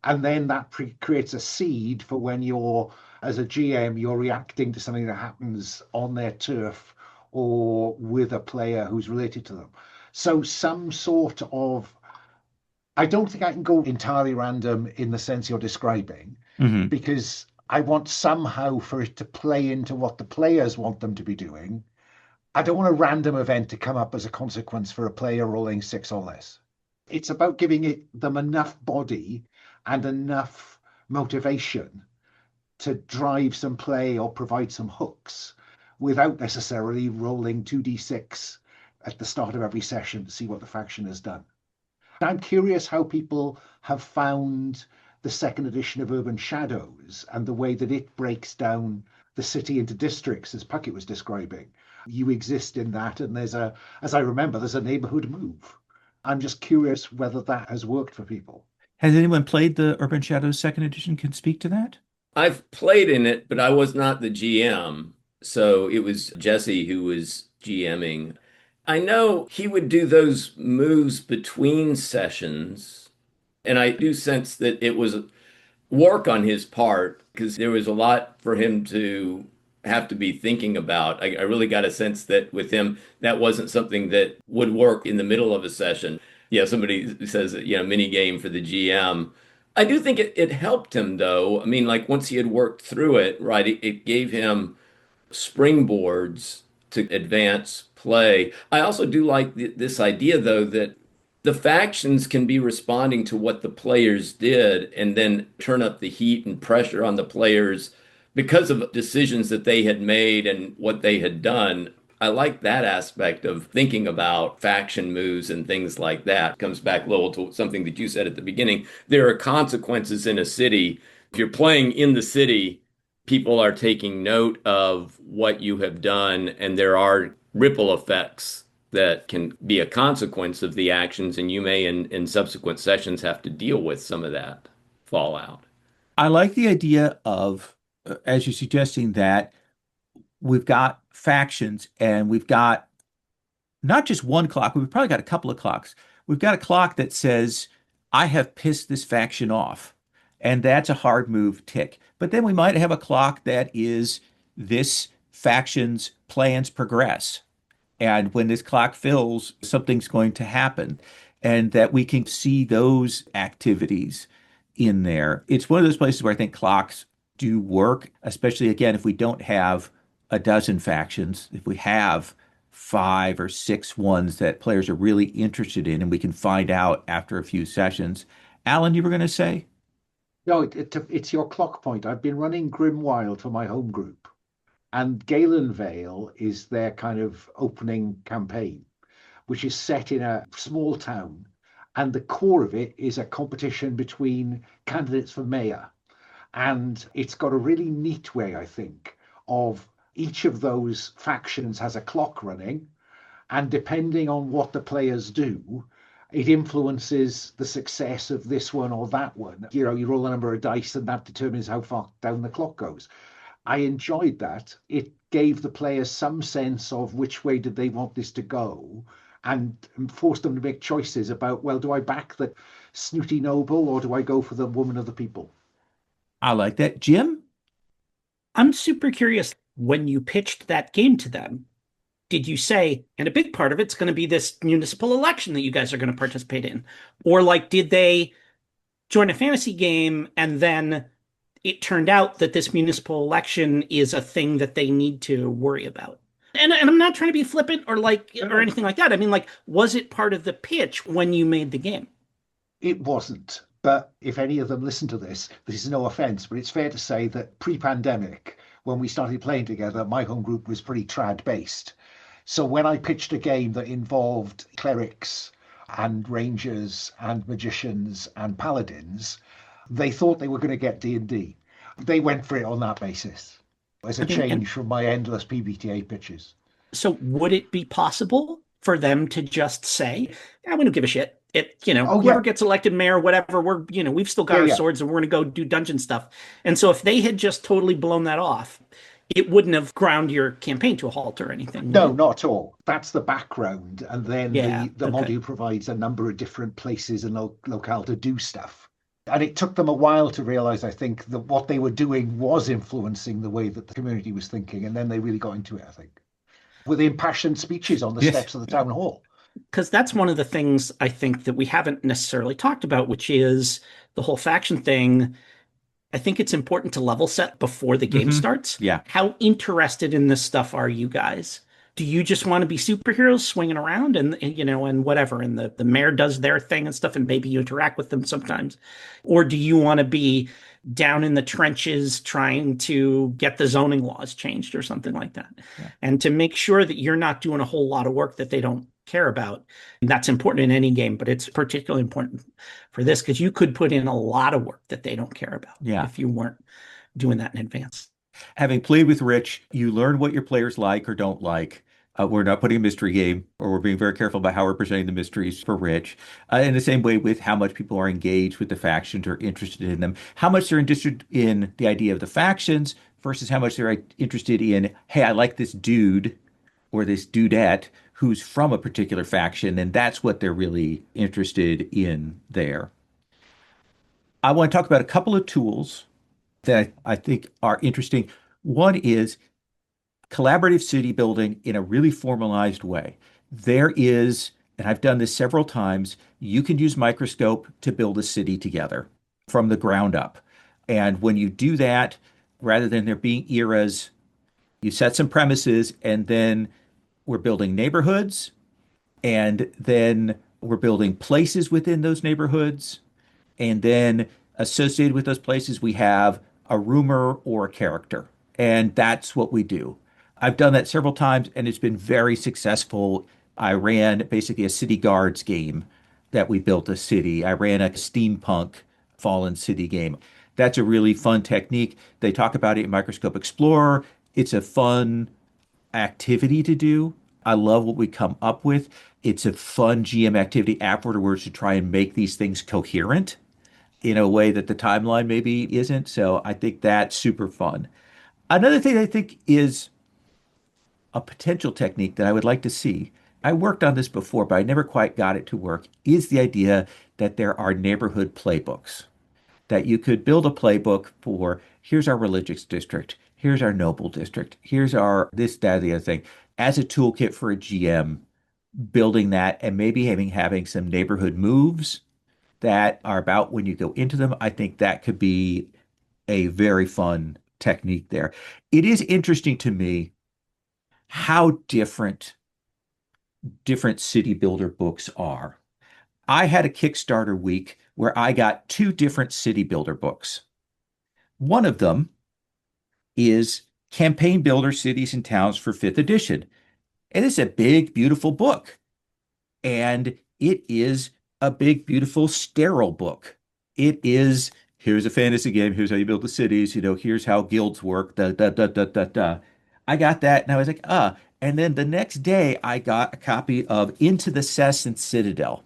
And then that creates a seed for when you're, as a GM, you're reacting to something that happens on their turf or with a player who's related to them. So some sort of, I don't think I can go entirely random in the sense you're describing, Hmm. because I want somehow for it to play into what the players want them to be doing. I don't want a random event to come up as a consequence for a player rolling six or less. It's about giving them enough body and enough motivation to drive some play or provide some hooks without necessarily rolling 2d6 at the start of every session to see what the faction has done. I'm curious how people have found the second edition of Urban Shadows and the way that it breaks down the city into districts, as Puckett was describing. You exist in that, and as I remember, there's a neighborhood move. I'm just curious whether that has worked for people. Has anyone played the Urban Shadows second edition? Can speak to that? I've played in it, but I was not the GM. So it was Jesse who was GMing. I know he would do those moves between sessions, and I do sense that it was work on his part because there was a lot for him to have to be thinking about. I really got a sense that with him, that wasn't something that would work in the middle of a session. Yeah, somebody says, mini game for the GM. I do think it helped him though. I mean, like once he had worked through it, right, it gave him springboards to advance play. I also do like this idea, though, that the factions can be responding to what the players did and then turn up the heat and pressure on the players because of decisions that they had made and what they had done. I like that aspect of thinking about faction moves and things like that. Comes back, Lowell, to something that you said at the beginning. There are consequences in a city. If you're playing in the city, people are taking note of what you have done, and there are ripple effects that can be a consequence of the actions, and you may in subsequent sessions have to deal with some of that fallout. I like the idea of, as you're suggesting, that we've got factions and we've got not just one clock. We've probably got a couple of clocks. We've got a clock that says, I have pissed this faction off. And that's a hard move tick. But then we might have a clock that is this faction's plans progress. And when this clock fills, something's going to happen. And that we can see those activities in there. It's one of those places where I think clocks do work, especially again, if we don't have a dozen factions, if we have five or six ones that players are really interested in, and we can find out after a few sessions. Alan, you were going to say? No, it's your clock point. I've been running Grimwild for my home group, and Galen Vale is their kind of opening campaign, which is set in a small town. And the core of it is a competition between candidates for mayor. And it's got a really neat way, I think, of each of those factions has a clock running. And depending on what the players do, it influences the success of this one or that one. You know, you roll a number of dice and that determines how far down the clock goes. I enjoyed that. It gave the players some sense of which way did they want this to go and forced them to make choices about, well, do I back the snooty noble or do I go for the woman of the people? I like that. Jim? I'm super curious when you pitched that game to them, did you say, and a big part of it's going to be this municipal election that you guys are going to participate in? Or like, did they join a fantasy game and then it turned out that this municipal election is a thing that they need to worry about? And I'm not trying to be flippant or like or anything like that. I mean, like, was it part of the pitch when you made the game? It wasn't. But if any of them listen to this, this is no offense, but it's fair to say that pre-pandemic, when we started playing together, my home group was pretty trad based. So when I pitched a game that involved clerics and rangers and magicians and paladins, they thought they were going to get D&D. They went for it on that basis as a change from my endless PBTA pitches. So would it be possible for them to just say, yeah, we don't give a shit. Whoever gets elected mayor, whatever, we've still got our swords and we're going to go do dungeon stuff. And so if they had just totally blown that off, it wouldn't have ground your campaign to a halt or anything. No, not at all. That's the background. And then the okay. module provides a number of different places and locale to do stuff. And it took them a while to realize, I think, that what they were doing was influencing the way that the community was thinking. And then they really got into it, I think, with impassioned speeches on the steps of the town hall. Because that's one of the things I think that we haven't necessarily talked about, which is the whole faction thing. I think it's important to level set before the game starts. Yeah. How interested in this stuff are you guys? Do you just want to be superheroes swinging around and whatever, and the mayor does their thing and stuff, and maybe you interact with them sometimes? Or do you want to be down in the trenches trying to get the zoning laws changed or something like that? Yeah. And to make sure that you're not doing a whole lot of work that they don't care about. And that's important in any game, but it's particularly important for this because you could put in a lot of work that they don't care about if you weren't doing that in advance. Having played with Rich, you learn what your players like or don't like. We're not putting a mystery game, or we're being very careful about how we're presenting the mysteries for Rich. In the same way with how much people are engaged with the factions or interested in them, how much they're interested in the idea of the factions versus how much they're interested in, hey, I like this dude or this dudette who's from a particular faction, and that's what they're really interested in there. I want to talk about a couple of tools that I think are interesting. One is collaborative city building in a really formalized way. There is, and I've done this several times, you can use Microscope to build a city together from the ground up. And when you do that, rather than there being eras, you set some premises and then we're building neighborhoods, and then we're building places within those neighborhoods. And then associated with those places, we have a rumor or a character. And that's what we do. I've done that several times, and it's been very successful. I ran basically a city guards game that we built a city. I ran a steampunk fallen city game. That's a really fun technique. They talk about it in Microscope Explorer. It's a fun activity to do. I love what we come up with. It's a fun GM activity afterwards to try and make these things coherent in a way that the timeline maybe isn't. So I think that's super fun. Another thing I think is a potential technique that I would like to see I worked on this before, but I never quite got it to work, is the idea that there are neighborhood playbooks, that you could build a playbook for here's our religious district, here's our noble district, here's our this, that, the other thing, as a toolkit for a GM, building that and maybe having some neighborhood moves that are about when you go into them. I think that could be a very fun technique there. It is interesting to me how different city builder books are. I had a Kickstarter week where I got two different city builder books. One of them is Campaign Builder Cities and Towns for 5th edition. And it's a big, beautiful book. And it is a big, beautiful, sterile book. It is, here's a fantasy game, here's how you build the cities, here's how guilds work, da, da, da, da, da, da. I got that and I was like, ah. And then the next day, I got a copy of Into the Sescent Citadel.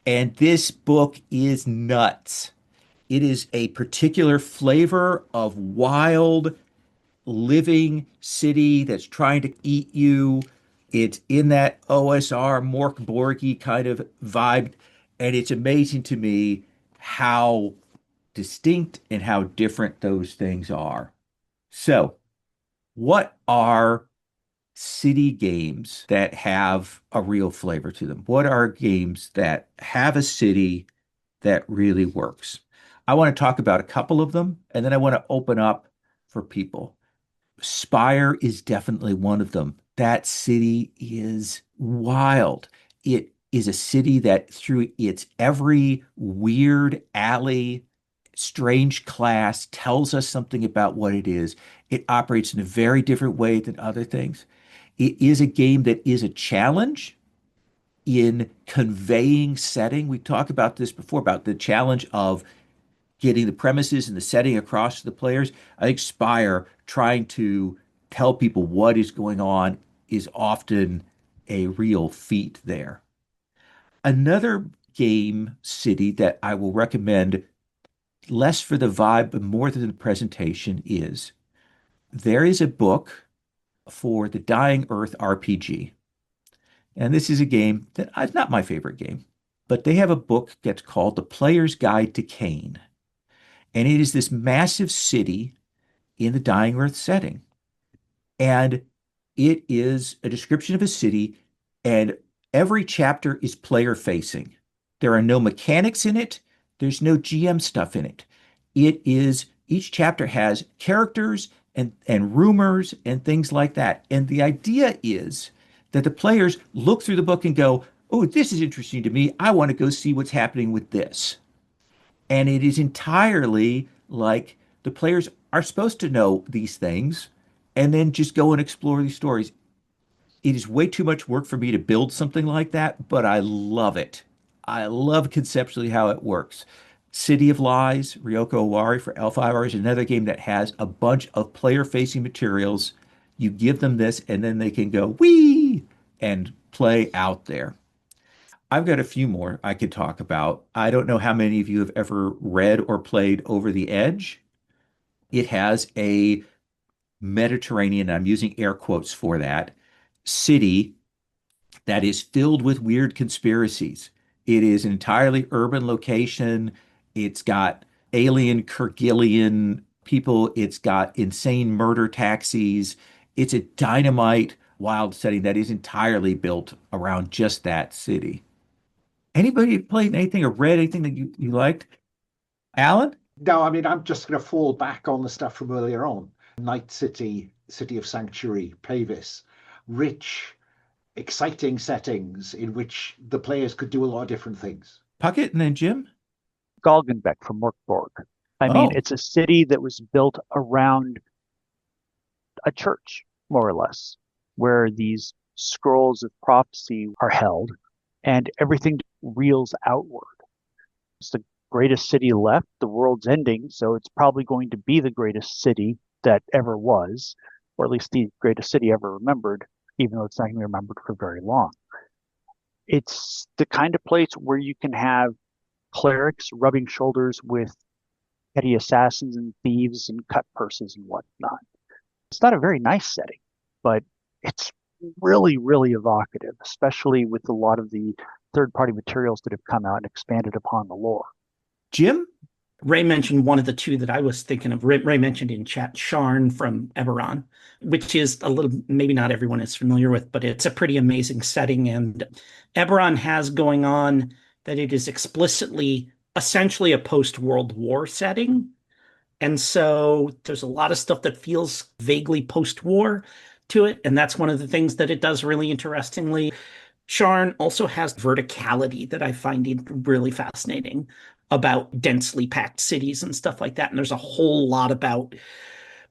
And this book is nuts. It is a particular flavor of wild, living city that's trying to eat you. It's in that OSR Mork Borgy kind of vibe. And it's amazing to me how distinct and how different those things are. So, what are city games that have a real flavor to them? What are games that have a city that really works? I want to talk about a couple of them, and then I want to open up for people. Spire is definitely one of them. That city is wild. It is a city that, through its every weird alley, strange class, tells us something about what it is. It operates in a very different way than other things. It is a game that is a challenge in conveying setting. We talked about this before, about the challenge of getting the premises and the setting across to the players. I think Spire trying to tell people what is going on is often a real feat there. Another game city that I will recommend, less for the vibe but more than the presentation, is there is a book for the Dying Earth RPG. And this is a game that is not my favorite game, but they have a book that's called The Player's Guide to Kane. And it is this massive city in the Dying Earth setting. And it is a description of a city, and every chapter is player facing. There are no mechanics in it, there's no GM stuff in it. Each chapter has characters and rumors and things like that. And the idea is that the players look through the book and go, oh, this is interesting to me. I want to go see what's happening with this. And it is entirely like the players are supposed to know these things and then just go and explore these stories. It is way too much work for me to build something like that, but I love it. I love conceptually how it works. City of Lies, Ryoko Owari for L5R is another game that has a bunch of player-facing materials. You give them this, and then they can go, wee, and play out there. I've got a few more I could talk about. I don't know how many of you have ever read or played Over the Edge. It has a Mediterranean, I'm using air quotes for that, city that is filled with weird conspiracies. It is an entirely urban location. It's got alien Kerguelen people. It's got insane murder taxis. It's a dynamite wild setting that is entirely built around just that city. Anybody played anything or read anything that you liked? Alan? No, I mean, I'm just going to fall back on the stuff from earlier on. Night City, City of Sanctuary, Pavis, rich, exciting settings in which the players could do a lot of different things. Puckett and then Jim? Galgenbeck from Morkborg. I mean, Oh, it's a city that was built around a church, more or less, where these scrolls of prophecy are held and everything reels outward. It's the greatest city left. The world's ending, so it's probably going to be the greatest city that ever was, or at least the greatest city ever remembered, even though it's not going to be remembered for very long. It's the kind of place where you can have clerics rubbing shoulders with petty assassins and thieves and cut purses and whatnot. It's not a very nice setting, but it's really, really evocative, especially with a lot of the third-party materials that have come out and expanded upon the lore. Jim? Ray mentioned one of the two that I was thinking of. Ray mentioned in chat Sharn from Eberron, which is a little, maybe not everyone is familiar with, but it's a pretty amazing setting. And Eberron has going on that it is explicitly essentially a post-World War setting. And so there's a lot of stuff that feels vaguely post-war to it. And that's one of the things that it does really interestingly. Sharn also has verticality that I find really fascinating about densely packed cities and stuff like that. And there's a whole lot about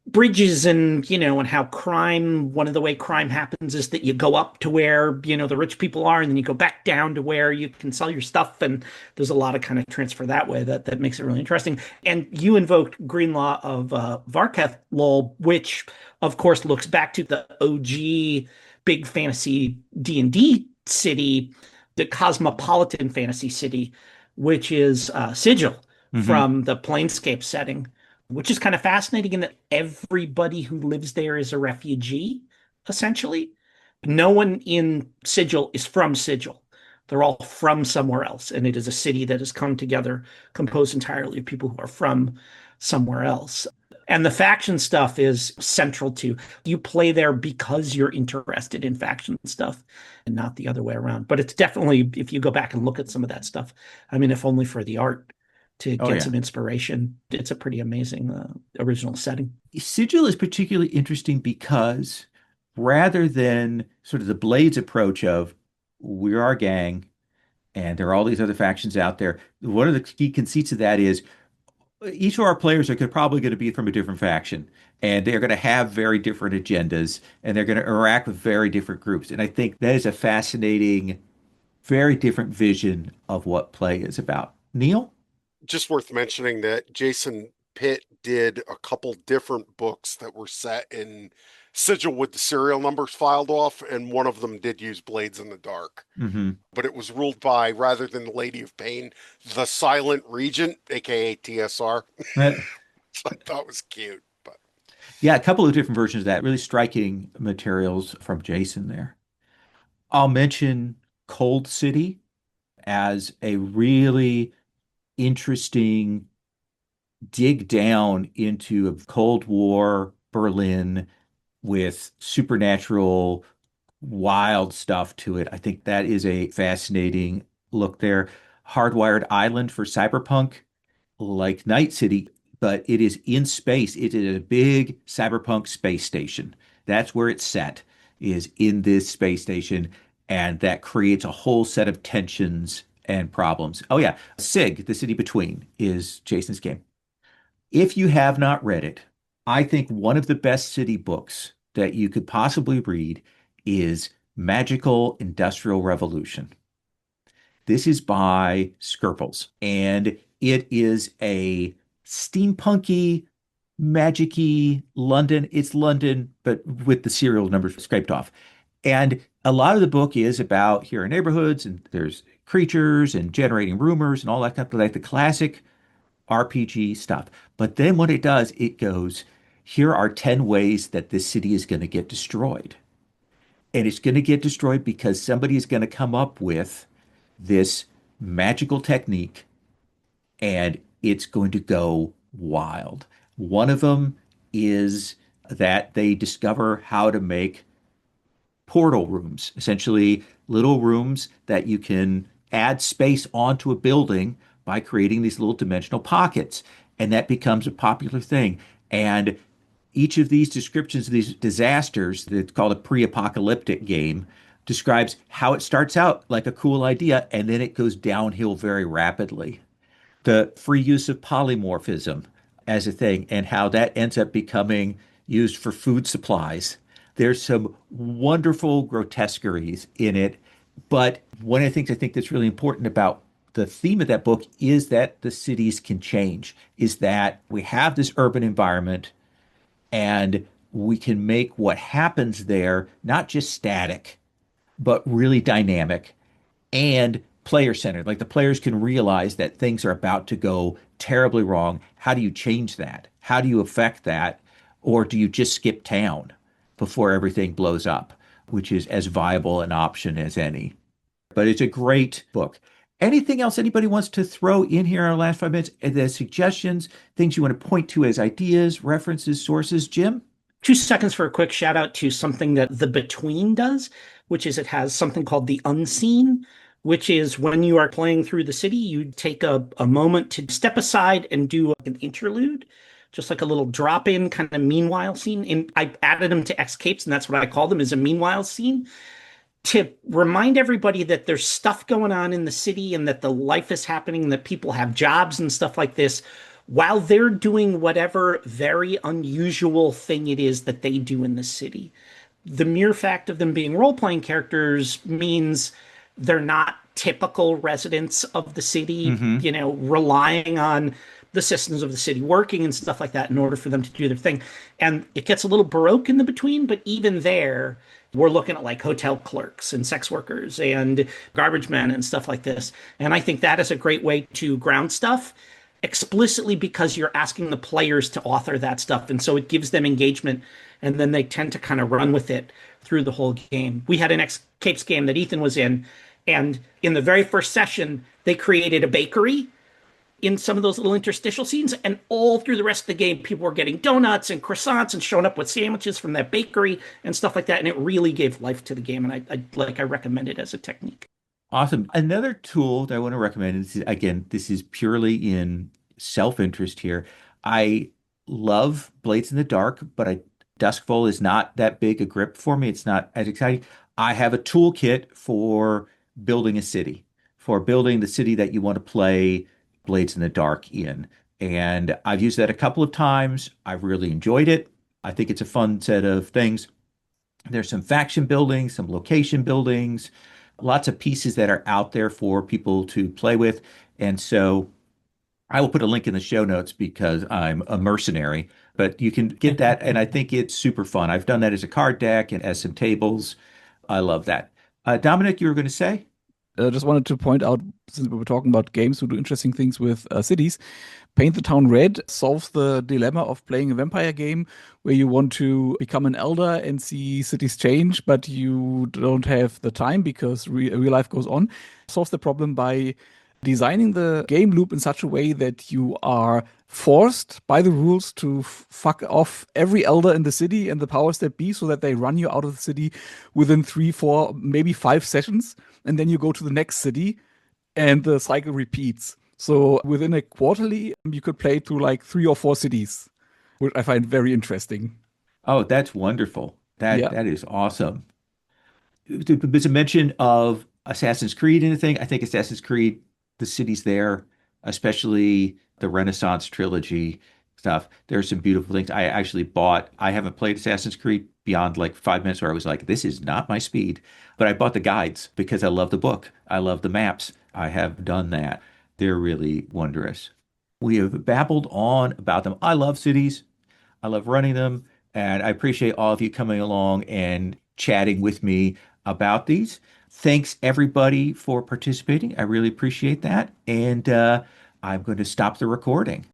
bridges and and how one of the way crime happens is that you go up to where the rich people are, and then you go back down to where you can sell your stuff, and there's a lot of kind of transfer that way that makes it really interesting. And you invoked Greenlaw of Varketh lol, which of course looks back to the OG big fantasy D&D city, the cosmopolitan fantasy city, which is Sigil Mm-hmm. from the Planescape setting, which is kind of fascinating in that everybody who lives there is a refugee, essentially. No one in Sigil is from Sigil. They're all from somewhere else. And it is a city that has come together, composed entirely of people who are from somewhere else. And the faction stuff is central to you play there because you're interested in faction stuff and not the other way around. But it's definitely, if you go back and look at some of that stuff, I mean, if only for the art to Oh, get yeah. some inspiration, it's a pretty amazing original setting. Sigil is particularly interesting because rather than sort of the Blades approach of we're our gang and there are all these other factions out there, one of the key conceits of that is each of our players are probably going to be from a different faction, and they're going to have very different agendas, and they're going to interact with very different groups. And I think that is a fascinating, very different vision of what play is about. Neil? Just worth mentioning that Jason Pitt did a couple different books that were set in Sigil with the serial numbers filed off, and one of them did use Blades in the Dark. Mm-hmm. But it was ruled by, rather than the Lady of Pain, the Silent Regent, aka TSR. I thought was cute. But Yeah, a couple of different versions of that. Really striking materials from Jason there. I'll mention Cold City as a really interesting dig down into a Cold War Berlin with supernatural, wild stuff to it. I think that is a fascinating look there. Hardwired Island for cyberpunk, like Night City, but it is in space. It is a big cyberpunk space station. That's where it's set, is in this space station, and that creates a whole set of tensions and problems. Oh yeah, Sig, The City Between is Jason's game. If you have not read it, I think one of the best city books that you could possibly read is Magical Industrial Revolution. This is by Skirples, and it is a steampunky, magicy London. It's London, but with the serial numbers scraped off. And a lot of the book is about here are neighborhoods, and there's creatures and generating rumors and all that kind of like the classic RPG stuff. But then what it does, it goes, here are 10 ways that this city is going to get destroyed. And it's going to get destroyed because somebody is going to come up with this magical technique and it's going to go wild. One of them is that they discover how to make portal rooms, essentially little rooms that you can add space onto a building by creating these little dimensional pockets. And that becomes a popular thing. And each of these descriptions of these disasters, that's called a pre-apocalyptic game, describes how it starts out like a cool idea and then it goes downhill very rapidly. The free use of polymorphism as a thing and how that ends up becoming used for food supplies. There's some wonderful grotesqueries in it, but one of the things I think that's really important about the theme of that book is that the cities can change, is that we have this urban environment and we can make what happens there not just static, but really dynamic and player centered. Like the players can realize that things are about to go terribly wrong. How do you change that? How do you affect that? Or do you just skip town before everything blows up? which is as viable an option as any. But it's a great book. Anything else anybody wants to throw in here in our last 5 minutes? The suggestions, things you want to point to as ideas, references, sources, Jim? 2 seconds for a quick shout out to something that The Between does, which is it has something called the unseen, which is when you are playing through the city, you take a moment to step aside and do an interlude, just like a little drop in kind of meanwhile scene. And I added them to escapes, and that's what I call them, is a meanwhile scene to remind everybody that there's stuff going on in the city and that the life is happening, that people have jobs and stuff like this while they're doing whatever very unusual thing it is that they do in the city. The mere fact of them being role playing characters means they're not typical residents of the city, Mm-hmm. relying on the systems of the city working and stuff like that in order for them to do their thing. And it gets a little baroque in the between, but even there, we're looking at like hotel clerks and sex workers and garbage men and stuff like this. And I think that is a great way to ground stuff explicitly because you're asking the players to author that stuff. And so it gives them engagement. And then they tend to kind of run with it through the whole game. We had an Escapes game that Ethan was in. And in the very first session, they created a bakery in some of those little interstitial scenes, and all through the rest of the game, people were getting donuts and croissants and showing up with sandwiches from that bakery and stuff like that, and it really gave life to the game. And I recommend it as a technique. Awesome. Another tool that I want to recommend is, again, this is purely in self-interest here. I love Blades in the Dark, but Duskfall is not that big a grip for me. It's not as exciting. I have a toolkit for building a city, for building the city that you want to play Blades in the Dark in. And I've used that a couple of times. I've really enjoyed it. I think it's a fun set of things. There's some faction building, some location buildings, lots of pieces that are out there for people to play with. And so I will put a link in the show notes because I'm a mercenary, but you can get that. And I think it's super fun. I've done that as a card deck and as some tables. I love that. Dominic, you were going to say? I just wanted to point out, since we were talking about games who do interesting things with cities, Paint the Town Red solves the dilemma of playing a vampire game where you want to become an elder and see cities change, but you don't have the time because real life goes on. Solves the problem by designing the game loop in such a way that you are forced by the rules to fuck off every elder in the city and the powers that be so that they run you out of the city within 3, 4, maybe 5 sessions. And then you go to the next city and the cycle repeats. So within a quarterly, you could play to like 3 or 4 cities, which I find very interesting. Oh, that's wonderful. Yeah. That is awesome. There's a mention of Assassin's Creed in the thing. I think Assassin's Creed, the cities there, especially the Renaissance trilogy stuff, there's some beautiful things. I haven't played Assassin's Creed beyond like 5 minutes where I was like, this is not my speed. But I bought the guides because I love the book. I love the maps. I have done that. They're really wondrous. We have babbled on about them. I love cities. I love running them. And I appreciate all of you coming along and chatting with me about these. Thanks everybody for participating. I really appreciate that. And I'm going to stop the recording.